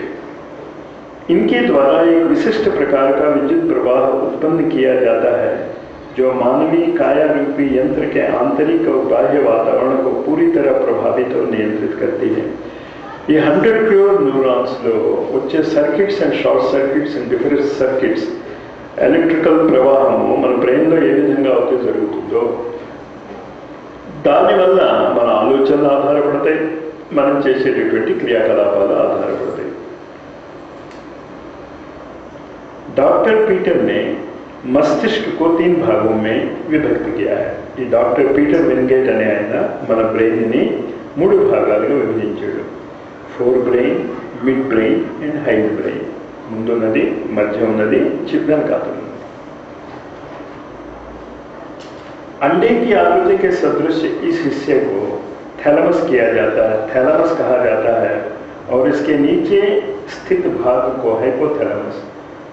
इनके द्वारा एक विशिष्ट प्रकार का विद्युत प्रवाह उत्पन्न किया जाता है जो मानवीय काया रूपी यंत्र के आंतरिक और बाह्य वातावरण को पूरी तरह प्रभावित और नियंत्रित करती है. ये 100 crore न्यूरॉन्स లో వచ్చే circuits and short circuits and different circuits electrical ప్రవాహము మన బ్రెయిన్లో ఏ విధంగా అయితే జరుగుతుందో దానివల్ల మన ఆలోచనలు ఆధారపడతాయి, మనం చేసేటటువంటి క్రియాకలాపాలు ఆధారపడతాయి. डॉक्टर पीटर ने मस्तिष्क को 3 भागों में विभक्त किया है. ఈ డాక్టర్ పీటర్ విన్గేట్ అనే ఆయన మన బ్రెయిన్ని 3 భాగాలుగా విభజించాడు. Fore brain, mid brain and hind brain. ముందున్నది, మధ్య ఉన్నది, చివరన కాదు. अंडे की आकृति के सदृश इस हिस्से को थैलेमस किया जाता है, थैलेमस कहा जाता है, और इसके नीचे स्थित भाग को हाइपोथैलेमस,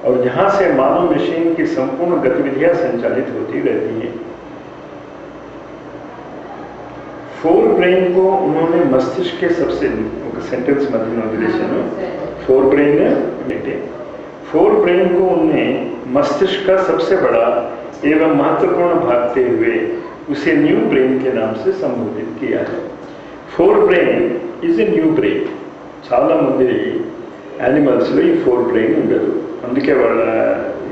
और जहां से मानव मशीन की संपूर्ण गतिविधियां संचालित होती रहती हैं. फोर ब्रेन को उन्होंने मस्तिष्क के सबसे सेंटेंस मध्यम फोर ब्रेन फोर ब्रेन को उन्होंने मस्तिष्क का सबसे बड़ा एवं महत्वपूर्ण भागते हुए उसे न्यू ब्रेन के नाम से संबोधित किया है. Fore brain is a new brain. చాలా మంది యానిమల్స్లో ఈ ఫోర్ బ్రెయిన్ ఉండదు, అందుకే వాళ్ళ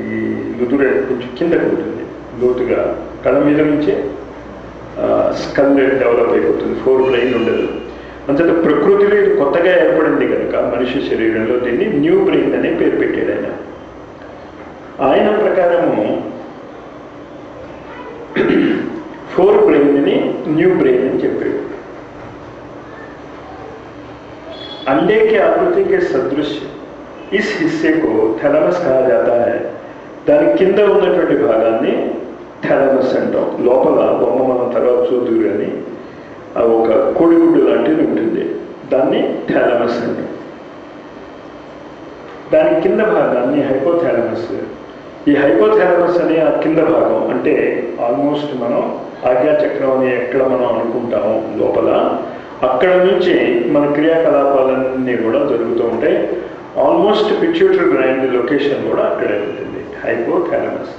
ఈ నుదురు కొంచెం కిందకు ఉంటుంది, లోతుగా కళ్ళ మీద నుంచే స్కల్ డెవలప్ అయిపోతుంది. ఫోర్ బ్రెయిన్ ఉండదు. అంతేత ప్రకృతిలో ఇది కొత్తగా ఏర్పడింది కనుక మనిషి శరీరంలో దీన్ని న్యూ బ్రెయిన్ అనే పేరు పెట్టాడు ఆయన. ఆయన ప్రకారము फोर ब्रेन ने न्यू ब्रेन అని చెప్పాడు. अंडे के आकृति के सदृश इस हिस्से को थैलेमस कहा जाता है. దాని కింద ఉన్నటువంటి భాగాన్ని థాలమస్ అంటాం. లోపల బొమ్మ మనం తర్వాత చూదురు అని ఒక కోడిగుడ్డు లాంటిది ఉంటుంది, దాన్ని థాలమస్ అంటాం. దాని కింద భాగాన్ని హైపోథాలమస్. ఈ హైపోథాలమస్ అనే ఆ కింద భాగం అంటే ఆల్మోస్ట్ మనం ఆజ్ఞాచక్రం అని ఎక్కడ మనం అనుకుంటామో లోపల, అక్కడ నుంచి మన క్రియాకలాపాలన్నీ కూడా జరుగుతూ ఉంటాయి. ఆల్మోస్ట్ పిట్యూటరీ గ్లాండ్ లొకేషన్ కూడా అక్కడే ఉంటుంది, हाइपोथैलेमस.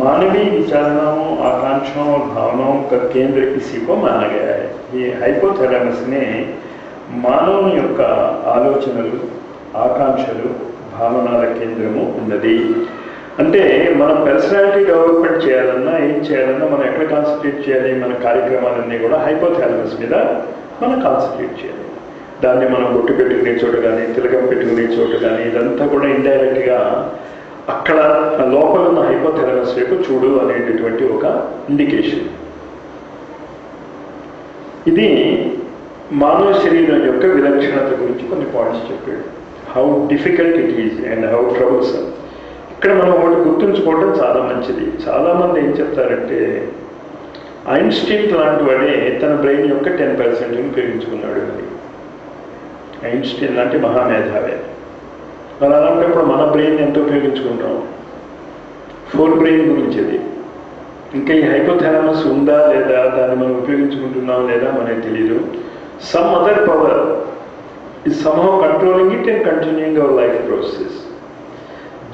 मानवीय विचारणाओं, आकांक्षाओं और भावनाओं का केंद्र इसी को माना गया है. ये हाइपोथैलेमस ने మానవుని యొక్క ఆలోచనలు, ఆకాంక్షలు, భావనాల కేంద్రము ఉన్నది. అంటే మనం పర్సనాలిటీ డెవలప్మెంట్ చేయాలన్నా ఏం చేయాలన్నా మనం ఎక్కడ కాన్సన్ట్రేట్ చేయాలి? మన కార్యక్రమాలన్నీ కూడా హైపోథాలమస్ మీద మనం కాన్సన్ట్రేట్ చేయాలి. దాన్ని మనం బొట్టు పెట్టుకునే చోట కానీ, తిలకం పెట్టుకునే చోట కానీ, ఇదంతా కూడా ఇండైరెక్ట్గా అక్కడ లోపల ఉన్న హైపోథాలమస్ వైపు చూడు అనేటటువంటి ఒక ఇండికేషన్. ఇది మానవ శరీరం యొక్క విలక్షణత గురించి కొన్ని పాయింట్స్ చెప్పాడు. How difficult it is and how troublesome. ఇక్కడ మనం ఒకటి గుర్తుంచుకోవడం చాలా మంచిది. చాలామంది ఏం చెప్తారంటే ఐన్స్టీన్ లాంటి వాడే తన బ్రెయిన్ యొక్క 10% ఉపయోగించుకున్నాడు అని. ఐన్స్టీన్ లాంటి మహామేధావే. మరి అలాంటప్పుడు మన బ్రెయిన్ ఎంత ఉపయోగించుకుంటాం? ఫోర్ బ్రెయిన్ గురించి అది. ఇంకా ఈ హైపోథాలమస్ ఉందా లేదా, దాన్ని మనం ఉపయోగించుకుంటున్నాం లేదా మనకి తెలియదు. Some other power is somehow controlling it and continuing our life process.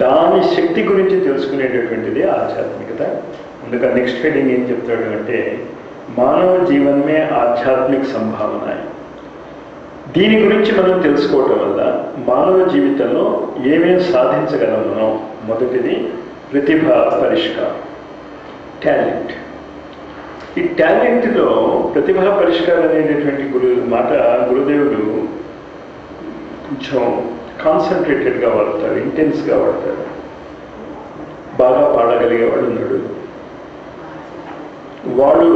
దాని శక్తి గురించి తెలుసుకునేటటువంటిది ఆధ్యాత్మికత. అందుకని నెక్స్ట్ హెడింగ్ ఏం చెప్తాడు అంటే మానవ జీవనమే ఆధ్యాత్మిక సంభావన. దీని గురించి మనం తెలుసుకోవటం వల్ల మానవ జీవితంలో ఏమేమి సాధించగలం మనం? మొదటిది ప్రతిభా పరిష్కారం, టాలెంట్. ఈ టాలెంట్లో ప్రతిభా పరిష్కారం అనేటటువంటి గురుదేవుడు కొంచెం కాన్సన్ట్రేటెడ్గా వాడతారు, ఇంటెన్స్గా వాడతారు. బాగా పాడగలిగేవాడు ఉన్నాడు. వాడు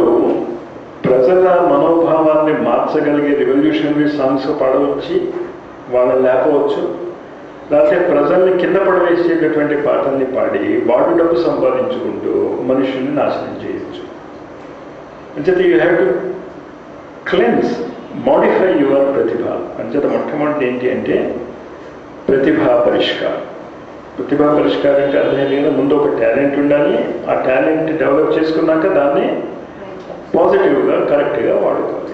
ప్రజల మనోభావాన్ని మార్చగలిగే రెవల్యూషనరీ సాంగ్స్ పాడవచ్చు, వాళ్ళని లేపవచ్చు, లేకపోతే ప్రజల్ని కింద పడవేసేటటువంటి పాటల్ని పాడి వాడు డబ్బు సంపాదించుకుంటూ మనుషుల్ని నాశనం చేయొచ్చు. అంచేత you have to cleanse, modify your pratibha. అంచేత మొట్టమొదటి ఏంటి అంటే ప్రతిభా పరిష్కారం. ప్రతిభా పరిష్కారం అంటే అర్థం లేదు, ముందు ఒక టాలెంట్ ఉండాలి, ఆ టాలెంట్ డెవలప్ చేసుకున్నాక దాన్ని పాజిటివ్గా కరెక్ట్గా వాడుకోవాలి.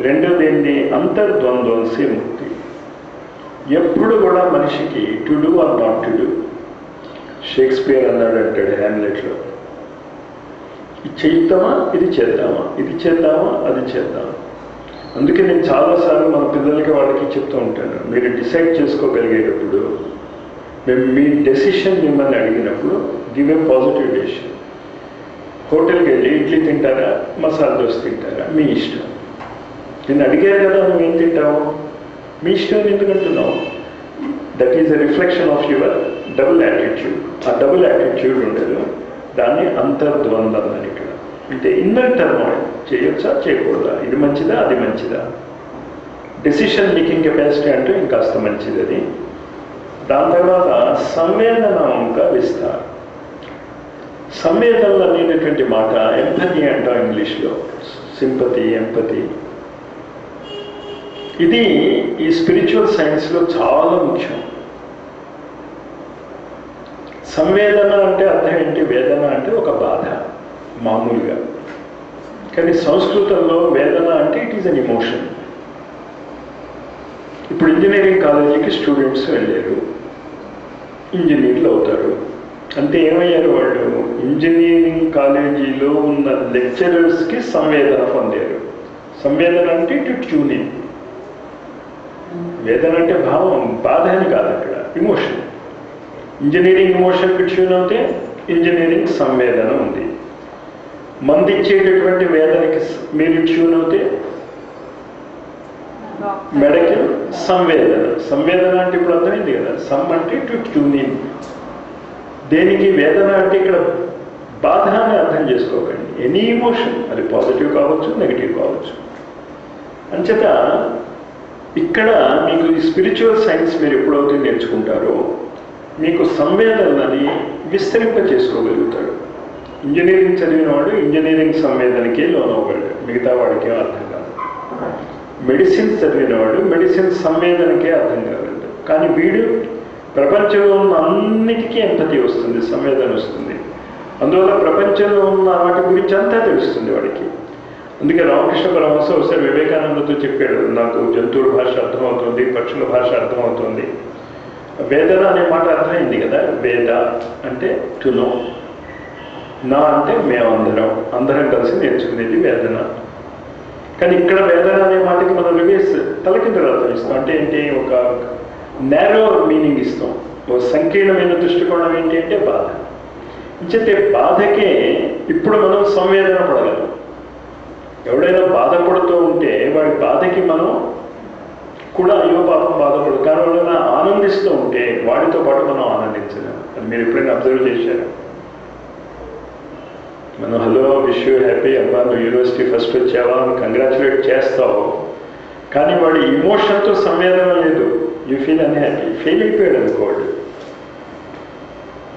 రెండోది ఏంటి, అంతర్ద్వంద్వంసి ముక్తి. ఎప్పుడు కూడా మనిషికి to do or not to do. Shakespeare అన్నాడు, అంటాడు హ్యామ్లెట్లో, ఇది చేద్దామా ఇది చేద్దామా, ఇది చేద్దామా అది చేద్దామా. అందుకే నేను చాలాసార్లు మన పిల్లలకి వాళ్ళకి చెప్తూ ఉంటాను, మీరు డిసైడ్ చేసుకోగలిగేటప్పుడు, మేము మీ డెసిషన్ మిమ్మల్ని అడిగినప్పుడు గివ్ ఏ పాజిటివ్ డెసిషన్. హోటల్కి వెళ్ళి ఇడ్లీ తింటారా మసాలా దోశ తింటారా మీ ఇష్టం. నేను అడిగాను కదా నువ్వేం తింటావు, మీ ఇష్టం ఎందుకంటున్నావు. That is a reflection of your double attitude. ఆ డబుల్ యాటిట్యూడ్ ఉండదు, దాన్ని అంతర్ద్వంద్వం అని. ఇక్కడ అంటే ఇన్నర్ టర్మాయిల్, చేయొచ్చా చేయకూడదా, ఇది మంచిదా అది మంచిదా. డెసిషన్ మేకింగ్ కెపాసిటీ అంటే ఇంకాస్త మంచిది అది. దాని తర్వాత సంవేదనాంక విస్తారం. సంవేదనలు అనేటటువంటి మాట ఎంపతి అంటాం ఇంగ్లీష్లో, సింపతి, ఎంపతి. ఇది ఈ స్పిరిచువల్ సైన్స్లో చాలా ముఖ్యం. సంవేదన అంటే అర్థం ఏంటి, వేదన అంటే ఒక బాధ మామూలుగా, కానీ సంస్కృతంలో వేదన అంటే ఇట్ ఈజ్ అన్ ఎమోషన్. ఇప్పుడు ఇంజనీరింగ్ కాలేజీకి స్టూడెంట్స్ వెళ్ళారు, ఇంజనీర్లు అవుతారు. అంటే ఏమయ్యారు వాళ్ళు, ఇంజనీరింగ్ కాలేజీలో ఉన్న లెక్చరర్స్కి సంవేదన పొందారు. సంవేదన అంటే టు ట్యూనింగ్. వేదన అంటే భావం, బాధ అని కాదు, అక్కడ ఇమోషన్. ఇంజనీరింగ్ ఇమోషన్కి ట్యూన్ అవుతే ఇంజనీరింగ్ సంవేదన ఉంది. మంది ఇచ్చేటటువంటి వేదనకి మీరు ట్యూన్ అవుతే మెడకి సంవేదన. సంవేదన అంటే ఇప్పుడు అర్థమైంది కదా, సమ్ అంటే టు ట్యూనింగ్. దేనికి వేదన అంటే ఇక్కడ బాధ అని అర్థం చేసుకోకండి. ఎనీ ఇమోషన్, అది పాజిటివ్ కావచ్చు నెగిటివ్ కావచ్చు. అంచేత ఇక్కడ మీకు ఈ స్పిరిచువల్ సైన్స్ మీరు ఎప్పుడైతే నేర్చుకుంటారో మీకు సంవేదనని విస్తరింప చేసుకోగలుగుతాడు. ఇంజనీరింగ్ చదివిన వాడు ఇంజనీరింగ్ సంవేదనకే లోనవ్వగలడు, మిగతా వాడికే అర్థం కాదు. మెడిసిన్ చదివిన వాడు మెడిసిన్ సంవేదనకే అర్థం కాగలడు. కానీ వీడు ప్రపంచంలో ఉన్న అన్నిటికీ ఎంపతి వస్తుంది, సంవేదన వస్తుంది. అందువల్ల ప్రపంచంలో ఉన్న వాటి గురించి అంతా తెలుస్తుంది వాడికి. అందుకే రామకృష్ణ పరమహంస ఒకసారి వివేకానందతో చెప్పాడు, నాకు జంతువుల భాష అర్థమవుతుంది, పక్షుల భాష అర్థమవుతుంది. వేదన అనే మాట అర్థమైంది కదా. వేద అంటే టు నో, నా అంటే మేమందరం, అందరం కలిసి నేర్చుకునేది వేదన. కానీ ఇక్కడ వేదన అనే మాటకి మనం రివేస్ తలకిందులు అర్థం ఇస్తాం. అంటే ఏంటి, ఒక నేరో మీనింగ్ ఇస్తాం. ఒక సంకీర్ణమైన దృష్టికోణం ఏంటి అంటే బాధ. ఇంచేతే బాధకే ఇప్పుడు మనం సంవేదన పడగలం. ఎవడైనా బాధపడుతూ ఉంటే వాడి బాధకి మనం కూడా అయ్యో పాపం బాధపడు, కానీ ఎవడైనా ఆనందిస్తూ ఉంటే వాడితో పాటు మనం ఆనందించలేము. అది మీరు ఎప్పుడైనా అబ్జర్వ్ చేశారు? మనం హలో విష్ యూ హ్యాపీ, అబ్బా నువ్వు యూనివర్సిటీ ఫస్ట్ వచ్చావా అని కంగ్రాచులేట్ చేస్తావు, కానీ వాడి ఇమోషన్తో సంవేదన లేదు. యూ ఫీల్ అన్హ్యాపీ, ఫెయిల్ అయిపోయాడు అనుకోడు.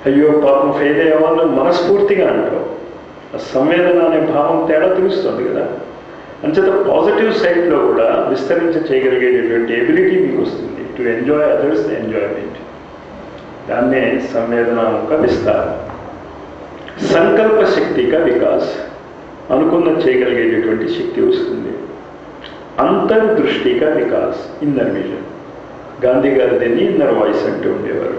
అయ్యో పాపం ఫెయిల్ అయ్యేవాళ్ళు మనస్ఫూర్తిగా అంటావు. ఆ సంవేదన అనే భావం తేడా తెలుస్తుంది కదా. అంచేత పాజిటివ్ సైడ్లో కూడా విస్తరించ చేయగలిగేటటువంటి ఎబిలిటీ మీకు వస్తుంది, టు ఎంజాయ్ అదర్స్ ఎంజాయ్మెంట్. దాన్నే సంవేదనాత్మక విస్తారం. సంకల్ప శక్తిగా వికాస్, అనుకున్న చేయగలిగేటటువంటి శక్తి వస్తుంది. అంతర్దృష్టిగా వికాస్, ఇన్నర్ విజన్. గాంధీ గారు దీన్ని ఇన్నర్ వాయిస్ అంటూ ఉండేవారు.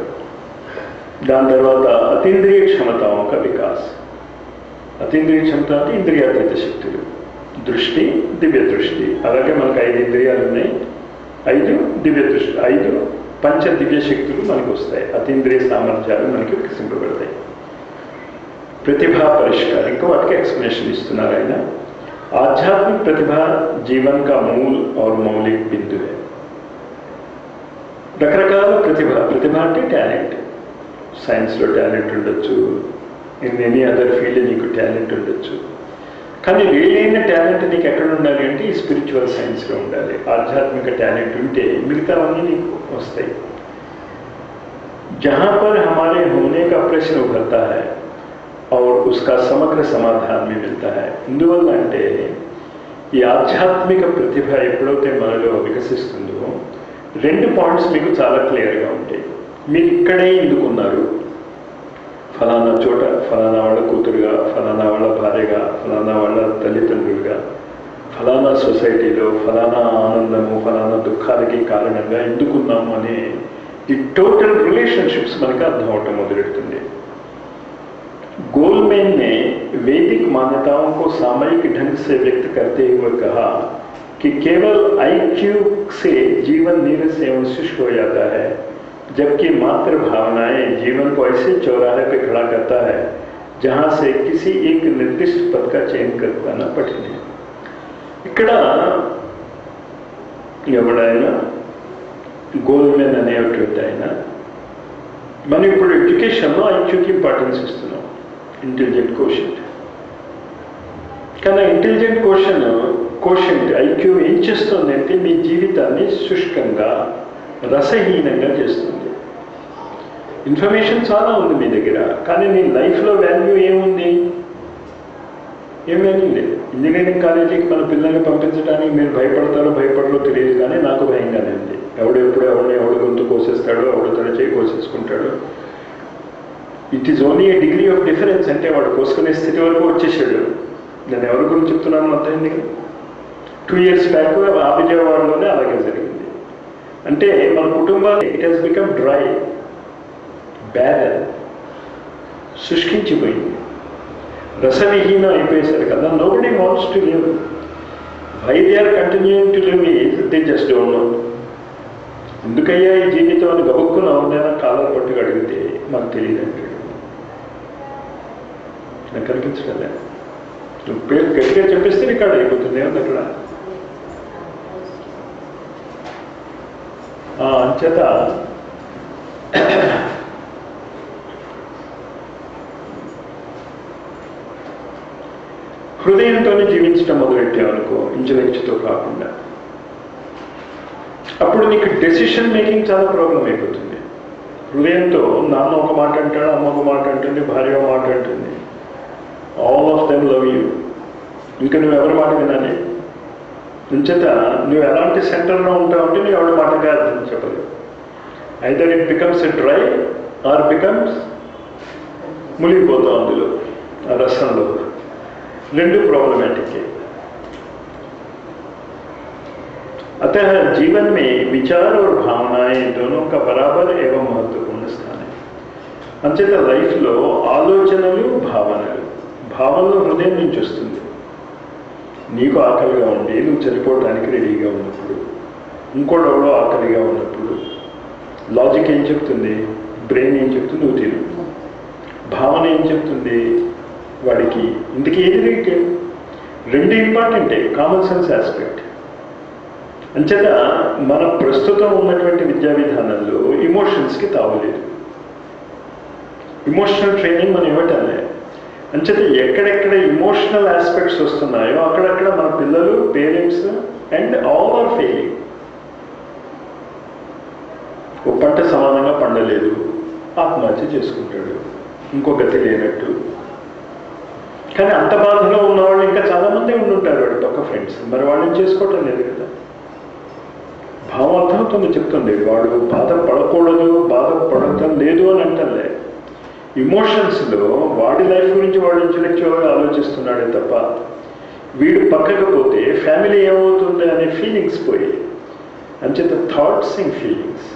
దాని తర్వాత అతీంద్రియ క్షమతాత్మక వికాస్. అతీంద్రియ క్షమత అంటే ఇంద్రియాతీత శక్తులు, దృష్టి, దివ్య దృష్టి. అలాగే మనకు 5 ఇంద్రియాలు ఉన్నాయి, 5 దివ్య దృష్టి, 5 పంచ దివ్య శక్తులు మనకు వస్తాయి. అతీంద్రియ సామర్థ్యాలు మనకి వికసింపబడతాయి. प्रतिभा परिष्कार इंको वाटिकी एक्सप्लेनेशन इस्तुन्नारु आयन। आध्यात्मिक प्रतिभा जीवन का मूल और मौलिक बिंदु है। రకరకాల प्रतिभा అంటే టాలెంట్, సైన్స్లో టాలెంట్ ఉండొచ్చు, ఇన్ ఎనీ అదర్ ఫీల్డ్ నీకు టాలెంట్ ఉండొచ్చు. కానీ రియలైన టాలెంట్ నీకు ఎక్కడ ఉండాలి అంటే ఈ స్పిరిచువల్ సైన్స్లో ఉండాలి. ఆధ్యాత్మిక టాలెంట్ ఉంటే మిగతావన్నీ నీకు వస్తాయి. जहां पर हमारे होने का प्रश्न उभरता है और उसका समग्र समाधान भी मिलता है. ఇందువల్ల అంటే ఈ ఆధ్యాత్మిక ప్రతిభ ఎప్పుడైతే మనలో వికసిస్తుందో 2 పాయింట్స్ మీకు చాలా క్లియర్గా ఉంటాయి. మీరు ఇక్కడే ఎందుకున్నారు, ఫలానా చోట ఫలానా వాళ్ళ కూతురుగా, ఫలానా వాళ్ళ భార్యగా, ఫలానా వాళ్ళ తల్లిదండ్రులుగా, ఫలానా సొసైటీలో ఫలానా ఆనందము ఫలానా దుఃఖాలకి కారణంగా ఎందుకున్నాము అనే ఈ टोटल रिलेशनशिप्स मन का अर्थम अवटम मोदलेडुतुंदी. गोलमैन ने वैदिक मान्यताओं को सामयिक ढंग से व्यक्त करते हुए कहा कि केवल आईक्यू से जीवन नीरस एवं शुष्क हो जाता है, जबकि मात्र भावनाएं जीवन को ऐसे चौराहे पे खड़ा करता है जहां से किसी एक निर्दिष्ट पद का चयन कर पाना कठिन है. इकड़ा ఎవడైనా గోల్మెన్ అనేటువంటి ఆయన మనం ఇప్పుడు ఎడ్యుకేషన్లో ఐక్యూకి ఇంపార్టెన్స్ ఇస్తున్నాం, ఇంటెలిజెంట్ కోషెంట్. కానీ ఇంటెలిజెంట్ కోషెంట్ ఐక్యూ ఏం చేస్తుంది అంటే మీ జీవితాన్ని శుష్కంగా రసహీనంగా చేస్తుంది. ఇన్ఫర్మేషన్ చాలా ఉంది మీ దగ్గర, కానీ నీ లైఫ్లో వాల్యూ ఏముంది? ఏం వాల్యూ లేదు. ఇంజనీరింగ్ కాలేజీకి మన పిల్లల్ని పంపించడానికి మీరు భయపడరో తెలియదు, కానీ నాకు భయంగానే ఉంది. ఎవడు గొంతు కోసేస్తాడో, ఎవడు తన చేయి కోసేసుకుంటాడో. It is only a degree of difference. అంటే వాడు కోసుకునే స్థితి వరకు వచ్చేసాడు. నేను ఎవరి గురించి చెప్తున్నాను అర్థమైంది. 2 years బ్యాక్ ఆ విజయవాడలోనే అలాగే జరిగింది. అంటే మన కుటుంబాలు it has become dry, barren, శుష్కించిపోయింది, రసవిహీనం అయిపోయేసారు కదా. Nobody wants to live. Why they are continuing to live is they just don't know. ఎందుకయ్యా ఈ జీవితం అని గబుక్కున అవునైనా కాలం పట్టుకు అడిగితే మాకు తెలియదు అంటే నాకు కనిపించడం లేదు. నువ్వు పేరు గట్టిగా చెప్పేస్తే రికార్డ్ అయిపోతుంది. ఏమన్నా అక్కడ అంచేత హృదయంతోనే జీవించడం మొదలెట్టామనుకో, ఇంటెలెక్ట్తో కాకుండా, అప్పుడు నీకు డెసిషన్ మేకింగ్ చాలా ప్రాబ్లం అయిపోతుంది. హృదయంతో నాన్న ఒక మాట అంటాడు, అమ్మ ఒక మాట అంటుంది, భార్య ఒక మాట అంటుంది. All of them love you. ఇంకా నువ్వు ఎవరి మాట వినాలి? అంచేత నువ్వు ఎలాంటి సెంటర్లో ఉంటావు అంటే నువ్వు ఎవరి మాటగా అర్థం చెప్పలేవు. Either it becomes a dry or becomes మునిగిపోతావు అందులో, ఆ రసంలో. 2 प्रॉब्लमैटिक है. अतः जीवन में विचार और भावनाएं दोनों का बराबर एवं महत्वपूर्ण स्थान है. अंचेत लाइफ लो आलोचनलु భావనలు హృదయం నుంచి వస్తుంది. నీకు ఆకలిగా ఉండి నువ్వు చనిపోవడానికి రెడీగా ఉన్నప్పుడు, ఇంకోడెవడో ఆకలిగా ఉన్నప్పుడు లాజిక్ ఏం చెప్తుంది? బ్రెయిన్ ఏం చెప్తుంది? నువ్వు తిను. భావన ఏం చెప్తుంది? వాడికి ఇందుకు ఏది రైట్? 2 ఇంపార్టెంటే, కామన్ సెన్స్ ఆస్పెక్ట్. అంచేత మన ప్రస్తుతం ఉన్నటువంటి విద్యా విధానంలో ఇమోషన్స్కి తావలేదు. ఇమోషనల్ ట్రైనింగ్ మనం ఇవ్వటంలే. అంచేత ఎక్కడెక్కడ ఇమోషనల్ ఆస్పెక్ట్స్ వస్తున్నాయో అక్కడక్కడ మన పిల్లలు, parents and all are failing. ఓ పంట సమానంగా పండలేదు, ఆత్మహత్య చేసుకుంటాడు, ఇంకో గతి లేనట్టు. కానీ అంత బాధలో ఉన్నవాళ్ళు ఇంకా చాలామంది ఉండుంటారు వాడి పక్క ఫ్రెండ్స్. మరి వాళ్ళని చేసుకోవటం లేదు కదా. భావం అర్థమవుతుంది చెప్తుంది. వాడు బాధపడకూడదు, బాధపడటం లేదు అని అంటలే. ఇమోషన్స్లో వాడి లైఫ్ గురించి వాడు ఇంటెలెక్చువల్గా ఆలోచిస్తున్నాడే తప్ప వీడు పక్కకు పోతే ఫ్యామిలీ ఏమవుతుంది అనే ఫీలింగ్స్ పోయి. అంచేత థాట్స్ అండ్ ఫీలింగ్స్,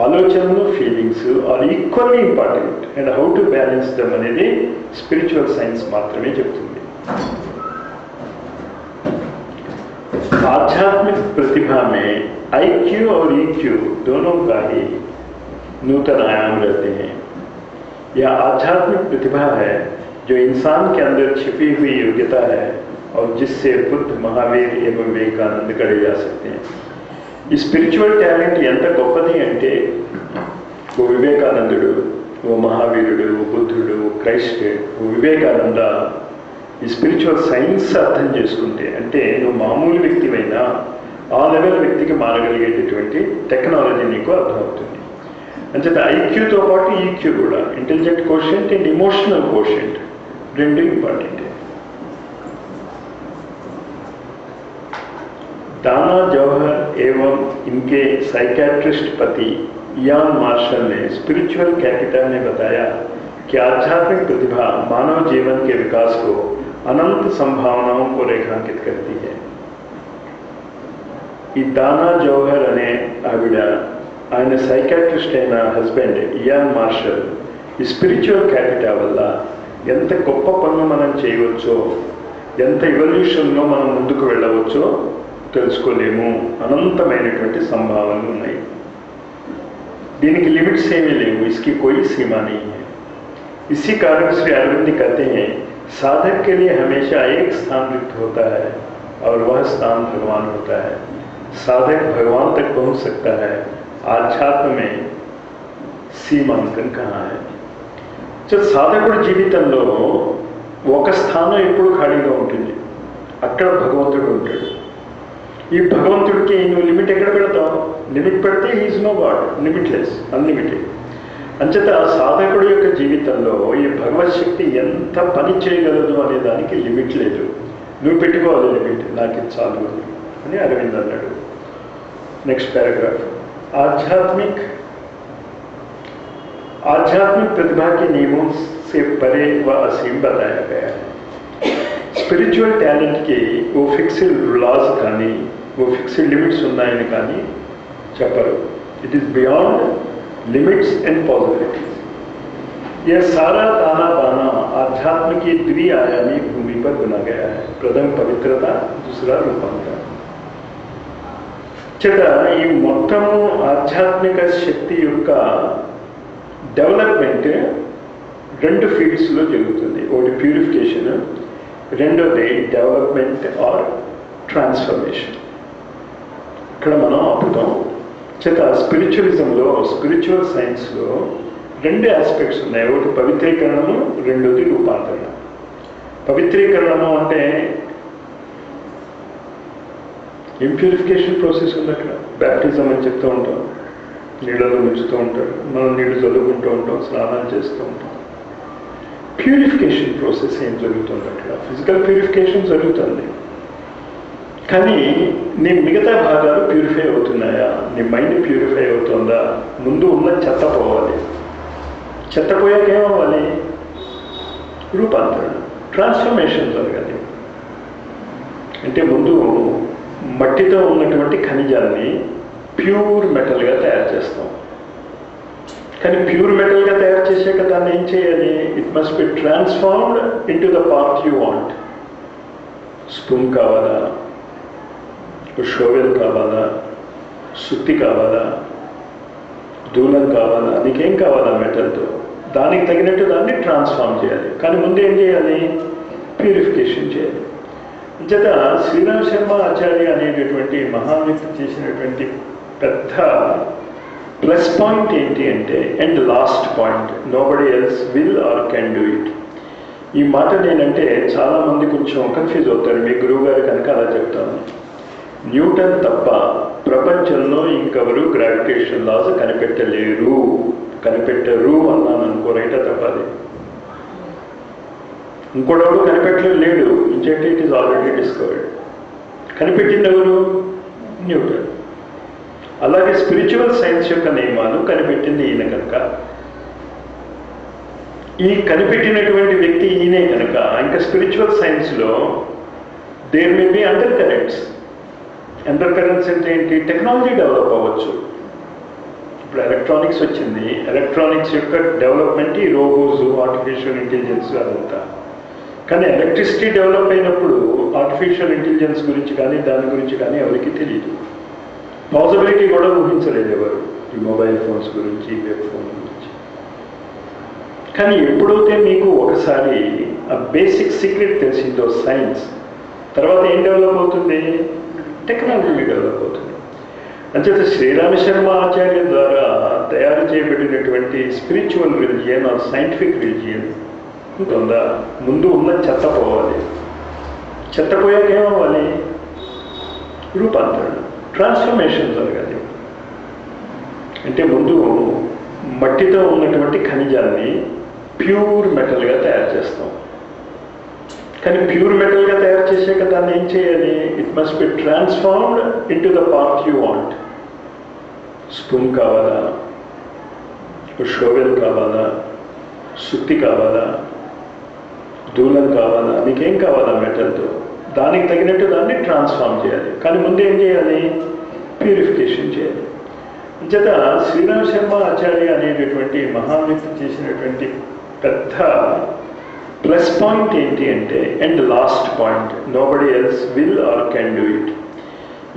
ఆలోచనలు feelings are equally important. And how to balance them అనేది స్పిరిచువల్ సైన్స్ మాత్రమే చెప్తుంది. आध्यात्मिक प्रतिभा में IQ और EQ दोनों का ही नूतन आयाम रहते हैं. यह आध्यात्मिक प्रतिभा है जो इंसान के अंदर छिपी हुई योग्यता है और जिससे बुद्ध, महावीर एवं विवेकानंद गढ़े जा सकते हैं. ఈ స్పిరిచువల్ టాలెంట్ ఎంత గొప్పది అంటే ఓ వివేకానందుడు, ఓ మహావీరుడు, ఓ బుద్ధుడు, క్రైస్ట్, ఓ వివేకానంద ఈ స్పిరిచువల్ సైన్స్ అర్థం చేసుకుంటే, అంటే నువ్వు మామూలు వ్యక్తివైనా ఆ లెవెల్ వ్యక్తికి మారగలిగేటటువంటి టెక్నాలజీ నీకు అర్థమవుతుంది. అంచేత ఐక్యూతో పాటు ఈక్యూ కూడా, intelligent quotient and emotional quotient రెండు ఇంపార్టెంట్. दाना जौहर एवं इनके साइकियाट्रिस्ट पति इयान मार्शल ने स्पिरिचुअल कैपिटल में बताया कि आध्यात्मिक प्रतिभा मानव जीवन के विकास को अनंत संभावनाओं को रेखांकित करती है. ఈ దానా జౌహర్ అనే ఆవిడ, ఆయన సైకాట్రిస్ట్ అయిన హస్బెండ్ ఇయాన్ మార్షల్ ఈ స్పిరిచువల్ క్యాపిటల్ వల్ల ఎంత గొప్ప పనులు మనం చేయవచ్చో, ఎంత ఎవల్యూషన్లో మనం ముందుకు వెళ్ళవచ్చో తెలుసుకోలేము. అనంతమైనటువంటి సంభావనలు ఉన్నాయి. దీనికి లిమిట్స్ ఏమీ లేవు. इसकी कोई सीमा नहीं है. इसी कारण श्री अरविंद कहते हैं साधक के लिए हमेशा एक स्थान रिक्त होता है और वह स्थान भगवान होता है. साधक भगवान तक पहुंच सकता है, आध्यात्म में सीमांकन कहाँ है. సాధకుడి జీవితంలో ఒక స్థానం ఎప్పుడు ఖాళీగా ఉంటుంది, అక్కడ భగవంతుడు ఉంటాడు. ఈ భగవంతుడికి నువ్వు లిమిట్ ఎక్కడ పెడతావు? లిమిట్ పెడితే is no God, limitless, unlimited. అంచేత సాధకుడు యొక్క జీవితంలో ఈ భగవత్ శక్తి ఎంత పని చేయగలదు అనే దానికి లిమిట్ లేదు. నువ్వు పెట్టుకోవాలి లిమిట్, నాకు ఇది చాలు అని అరవింద్ అన్నాడు. Next paragraph. आध्यात्मिक प्रतिभा के नियमों से परे व असीम बताया गया है. స్పిరిచువల్ టాలెంట్కి ఓ ఫిక్స్డ్ లాస్ కానీ ఓ ఫిక్స్డ్ లిమిట్స్ ఉన్నాయని కానీ చెప్పరు. It is beyond limits and possibilities. यह सारा ताना बाना आध्यात्म की द्विआयामी भूमि पर बना गया है. प्रथम पवित्रता, दूसरा रूपांतर. चेता ఈ మొత్తము ఆధ్యాత్మిక శక్తి యొక్క డెవలప్మెంట్ రెండు ఫీల్డ్స్లో జరుగుతుంది. ఒకటి ప్యూరిఫికేషన్, రెండోది డెవలప్మెంట్ ఆర్ ట్రాన్స్ఫర్మేషన్. ఇక్కడ మనం ఆపుతాం. చేత స్పిరిచువలిజంలో, స్పిరిచువల్ సైన్స్లో రెండు ఆస్పెక్ట్స్ ఉన్నాయి. ఒకటి పవిత్రీకరణము, రెండోది రూపాంతరణ. పవిత్రీకరణము అంటే ఇంప్యూరిఫికేషన్ ప్రాసెస్ ఉంది. అక్కడ బ్యాప్టిజం అని చెప్తూ ఉంటాం, నీళ్ళలో ముంచుతూ ఉంటారు, మనం నీళ్లు చదువుకుంటూ ఉంటాం, స్నానాలు చేస్తూ ఉంటాం. ప్యూరిఫికేషన్ ప్రాసెస్ ఏం జరుగుతుంది అక్కడ? ఫిజికల్ ప్యూరిఫికేషన్ జరుగుతుంది, కానీ నీ మిగతా భాగాలు ప్యూరిఫై అవుతున్నాయా? నీ మైండ్ ప్యూరిఫై అవుతుందా? ముందు ఉన్న చెత్త పోవాలి. చెత్త పోయాక ఏమవ్వాలి? రూపాంతరణ, ట్రాన్స్ఫర్మేషన్ జరగాలి. అంటే ముందు మట్టితో ఉన్నటువంటి ఖనిజాన్ని ప్యూర్ మెటల్గా తయారు చేస్తాం. కానీ ప్యూర్ మెటల్గా తయారు చేసాక దాన్ని ఏం చేయాలి? It must be transformed in to the part you want. Spoon కావాలా, షోవెల్ కావాలా, సుత్తి కావాలా, దూలం కావాలా, నీకేం కావాలా మెటల్తో, దానికి తగినట్టు దాన్ని ట్రాన్స్ఫార్మ్ చేయాలి. కానీ ముందు ఏం చేయాలి? ప్యూరిఫికేషన్ చేయాలి. అంచేత శ్రీరామ్ శర్మ ఆచార్య అనేటటువంటి మహావ్యక్తి చేసినటువంటి పెద్ద ప్లస్ పాయింట్ ఏంటి అంటే, and last point, nobody else will or can do it. ఈ మాట నేనంటే చాలామంది కొంచెం కన్ఫ్యూజ్ అవుతారు. మీ గురువు గారు కనుక అలా చెప్తాను. న్యూటన్ తప్ప ప్రపంచంలో ఇంకెవరు గ్రావిటేషన్ లాస్ కనిపెట్టరు అన్నాను అనుకో, రైటా తప్పది. ఇంకోటెవరు కనిపెట్టలేడు, ఇంచేంటి ఇట్ ఈస్ ఆల్రెడీ డిస్కవర్డ్. కనిపెట్టింది ఎవరు? న్యూటన్. అలాగే స్పిరిచువల్ సైన్స్ యొక్క నియమాలు కనిపెట్టింది ఈయన కనుక, ఈ కనిపెట్టినటువంటి వ్యక్తి ఈయనే కనుక, ఇంకా స్పిరిచువల్ సైన్స్లో there may be undercurrents. Undercurrents అంటే ఏంటి? టెక్నాలజీ డెవలప్ అవ్వచ్చు. ఇప్పుడు ఎలక్ట్రానిక్స్ వచ్చింది, ఎలక్ట్రానిక్స్ యొక్క డెవలప్మెంట్ ఈ రోబోస్, ఆర్టిఫిషియల్ ఇంటెలిజెన్స్ అదంతా. కానీ ఎలక్ట్రిసిటీ డెవలప్ అయినప్పుడు ఆర్టిఫిషియల్ ఇంటెలిజెన్స్ గురించి కానీ దాని గురించి కానీ ఎవరికి తెలియదు. పాసిబిలిటీ కూడా ఊహించలేదు ఎవరు, ఈ మొబైల్ ఫోన్స్ గురించి, వెబ్ ఫోన్ గురించి. కానీ ఎప్పుడైతే మీకు ఒకసారి ఆ బేసిక్ సీక్రెట్ తెలిసిందో సైన్స్, తర్వాత ఏం డెవలప్ అవుతుంది? టెక్నాలజీ డెవలప్ అవుతుంది. అంచేత శ్రీరామ శర్మ ఆచార్య ద్వారా తయారు చేయబడినటువంటి spiritual religion or scientific religion ఉందా? ముందు ఉన్న చెత్త పోవాలి. చెత్త పోయాక ఏమవ్వాలి? రూపాంతరణ, ట్రాన్స్ఫర్మేషన్ జరగాలి. అంటే ముందు మట్టితో ఉన్నటువంటి ఖనిజాన్ని ప్యూర్ మెటల్గా తయారు చేస్తాం. కానీ ప్యూర్ మెటల్గా తయారు చేసాక దాన్ని ఏం చేయాలి? It must be transformed in to the part you want. Spoon కావాలా, షోవెల్ కావాలా, సుత్తి కావాలా, దూలం కావాలా, మీకేం కావాలా మెటల్తో, దానికి తగినట్టు దాన్ని ట్రాన్స్ఫార్మ్ చేయాలి. కానీ ముందు ఏం చేయాలి? ప్యూరిఫికేషన్ చేయాలి. అంచేత శ్రీరామ్ శర్మ ఆచార్య అనేటటువంటి మహావ్యక్తి చేసినటువంటి పెద్ద ప్లస్ పాయింట్ ఏంటి అంటే, and last point, nobody else will or can do it.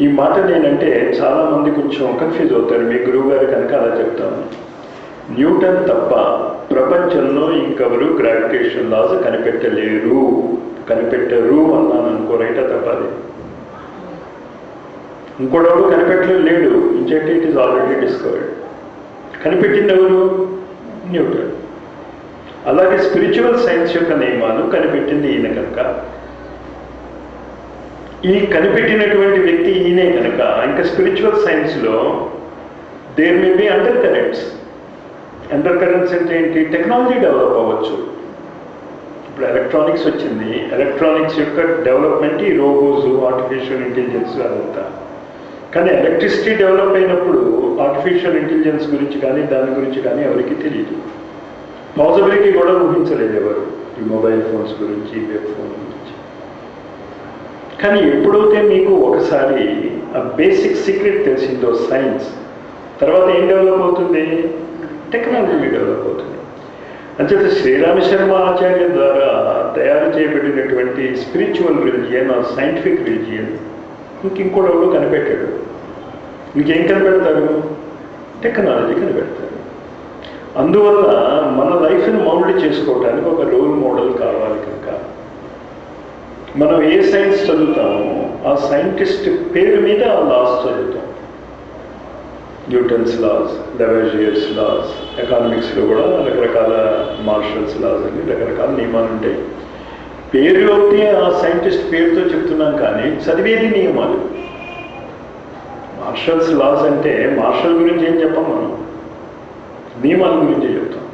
ఈ మాట నేనంటే చాలామంది కొంచెం కన్ఫ్యూజ్ అవుతారు. మీ గురువు గారు కనుక అలా చెప్తాను. న్యూటన్ తప్ప ప్రపంచంలో ఇంకెవరు గ్రావిటేషన్ లాస్ కనిపెట్టలేరు, కనిపెట్టరు అన్నాను అనుకో, రైటా తప్పది. ఇంకోడెవరు కనిపెట్టలేడు, ఇంకంటే ఇట్ ఈస్ ఆల్రెడీ డిస్కవర్డ్. కనిపెట్టింది ఎవరు? న్యూటన్. అలాగే స్పిరిచువల్ సైన్స్ యొక్క నియమాలు కనిపెట్టింది ఈయన కనుక, ఈ కనిపెట్టినటువంటి వ్యక్తి ఈయనే కనుక, ఇంకా స్పిరిచువల్ సైన్స్లో there may be undercurrents. Undercurrents అంటే ఏంటి? టెక్నాలజీ డెవలప్ అవ్వచ్చు. ఇప్పుడు ఎలక్ట్రానిక్స్ వచ్చింది, ఎలక్ట్రానిక్స్ యొక్క డెవలప్మెంట్ ఈ రోబోస్, ఆర్టిఫిషియల్ ఇంటెలిజెన్స్ అదంతా. కానీ ఎలక్ట్రిసిటీ డెవలప్ అయినప్పుడు ఆర్టిఫిషియల్ ఇంటెలిజెన్స్ గురించి కానీ దాని గురించి కానీ ఎవరికి తెలియదు. పాసిబిలిటీ కూడా ఊహించలేదు ఎవరు, ఈ మొబైల్ ఫోన్స్ గురించి, వెబ్ ఫోన్ గురించి. కానీ ఎప్పుడైతే మీకు ఒకసారి ఆ బేసిక్ సీక్రెట్ తెలిసిందో సైన్స్, తర్వాత ఏం డెవలప్ అవుతుంది? టెక్నాలజీ డెవలప్ అవుతుంది. అంచేత శ్రీరామ్ శర్మ ఆచార్య ద్వారా తయారు చేయబడినటువంటి spiritual religion or scientific religion ఇంకోడెవరు కనిపెట్టాడు. ఇంకేం కనిపెడతారు? టెక్నాలజీ కనిపెడతారు. అందువల్ల మన లైఫ్ని మౌల్డ్ చేసుకోవడానికి ఒక రోల్ మోడల్ కావాలి కనుక మనం ఏ సైన్స్ చదువుతామో ఆ సైంటిస్ట్ పేరు మీద ఆ లాస్ చదువుతాం. న్యూటన్స్ లాస్, లెవెజియర్స్ లాస్, ఎకానమిక్స్లో కూడా రకరకాల మార్షల్స్ లాస్ అని రకరకాల నియమాలు ఉంటాయి. పేరు అయితే ఆ సైంటిస్ట్ పేరుతో చెప్తున్నాం, కానీ చదివేది నియమాలు. మార్షల్స్ లాస్ అంటే మార్షల్ గురించి ఏం చెప్పాం మనం, నియమాల గురించి చెప్తాం.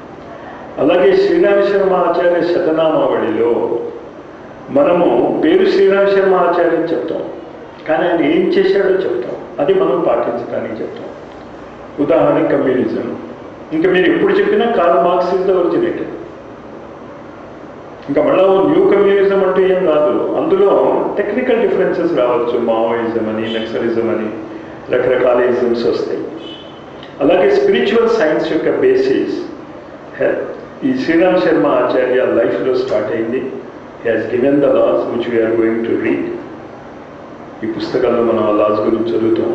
అలాగే శ్రీరామ్ శర్మ ఆచార్య శతనామావళిలో మనము పేరు శ్రీరామ్ శర్మ ఆచార్య చెప్తాం, కానీ ఆయన ఏం చేశాడో చెప్తాం. అది మనం పాటించడానికి చెప్తాం. ఉదాహరణ కమ్యూనిజం. ఇంకా మీరు ఎప్పుడు చెప్పినా Karl Marx is the originator. ఇంకా మళ్ళీ న్యూ కమ్యూనిజం అంటే ఏం రాదు. అందులో టెక్నికల్ డిఫరెన్సెస్ రావచ్చు, మావోయిజం అని, నక్సలిజం అని, రకరకాల ఇజమ్స్ వస్తాయి. అలాగే స్పిరిచువల్ సైన్స్ యొక్క బేసిస్ ఈ శ్రీరామ్ శర్మ ఆచార్య లైఫ్లో స్టార్ట్ అయింది. He has given the laws which we are going to read. ఈ పుస్తకాల్లో మనం ఆ లాస్ గురించి చదువుతాం.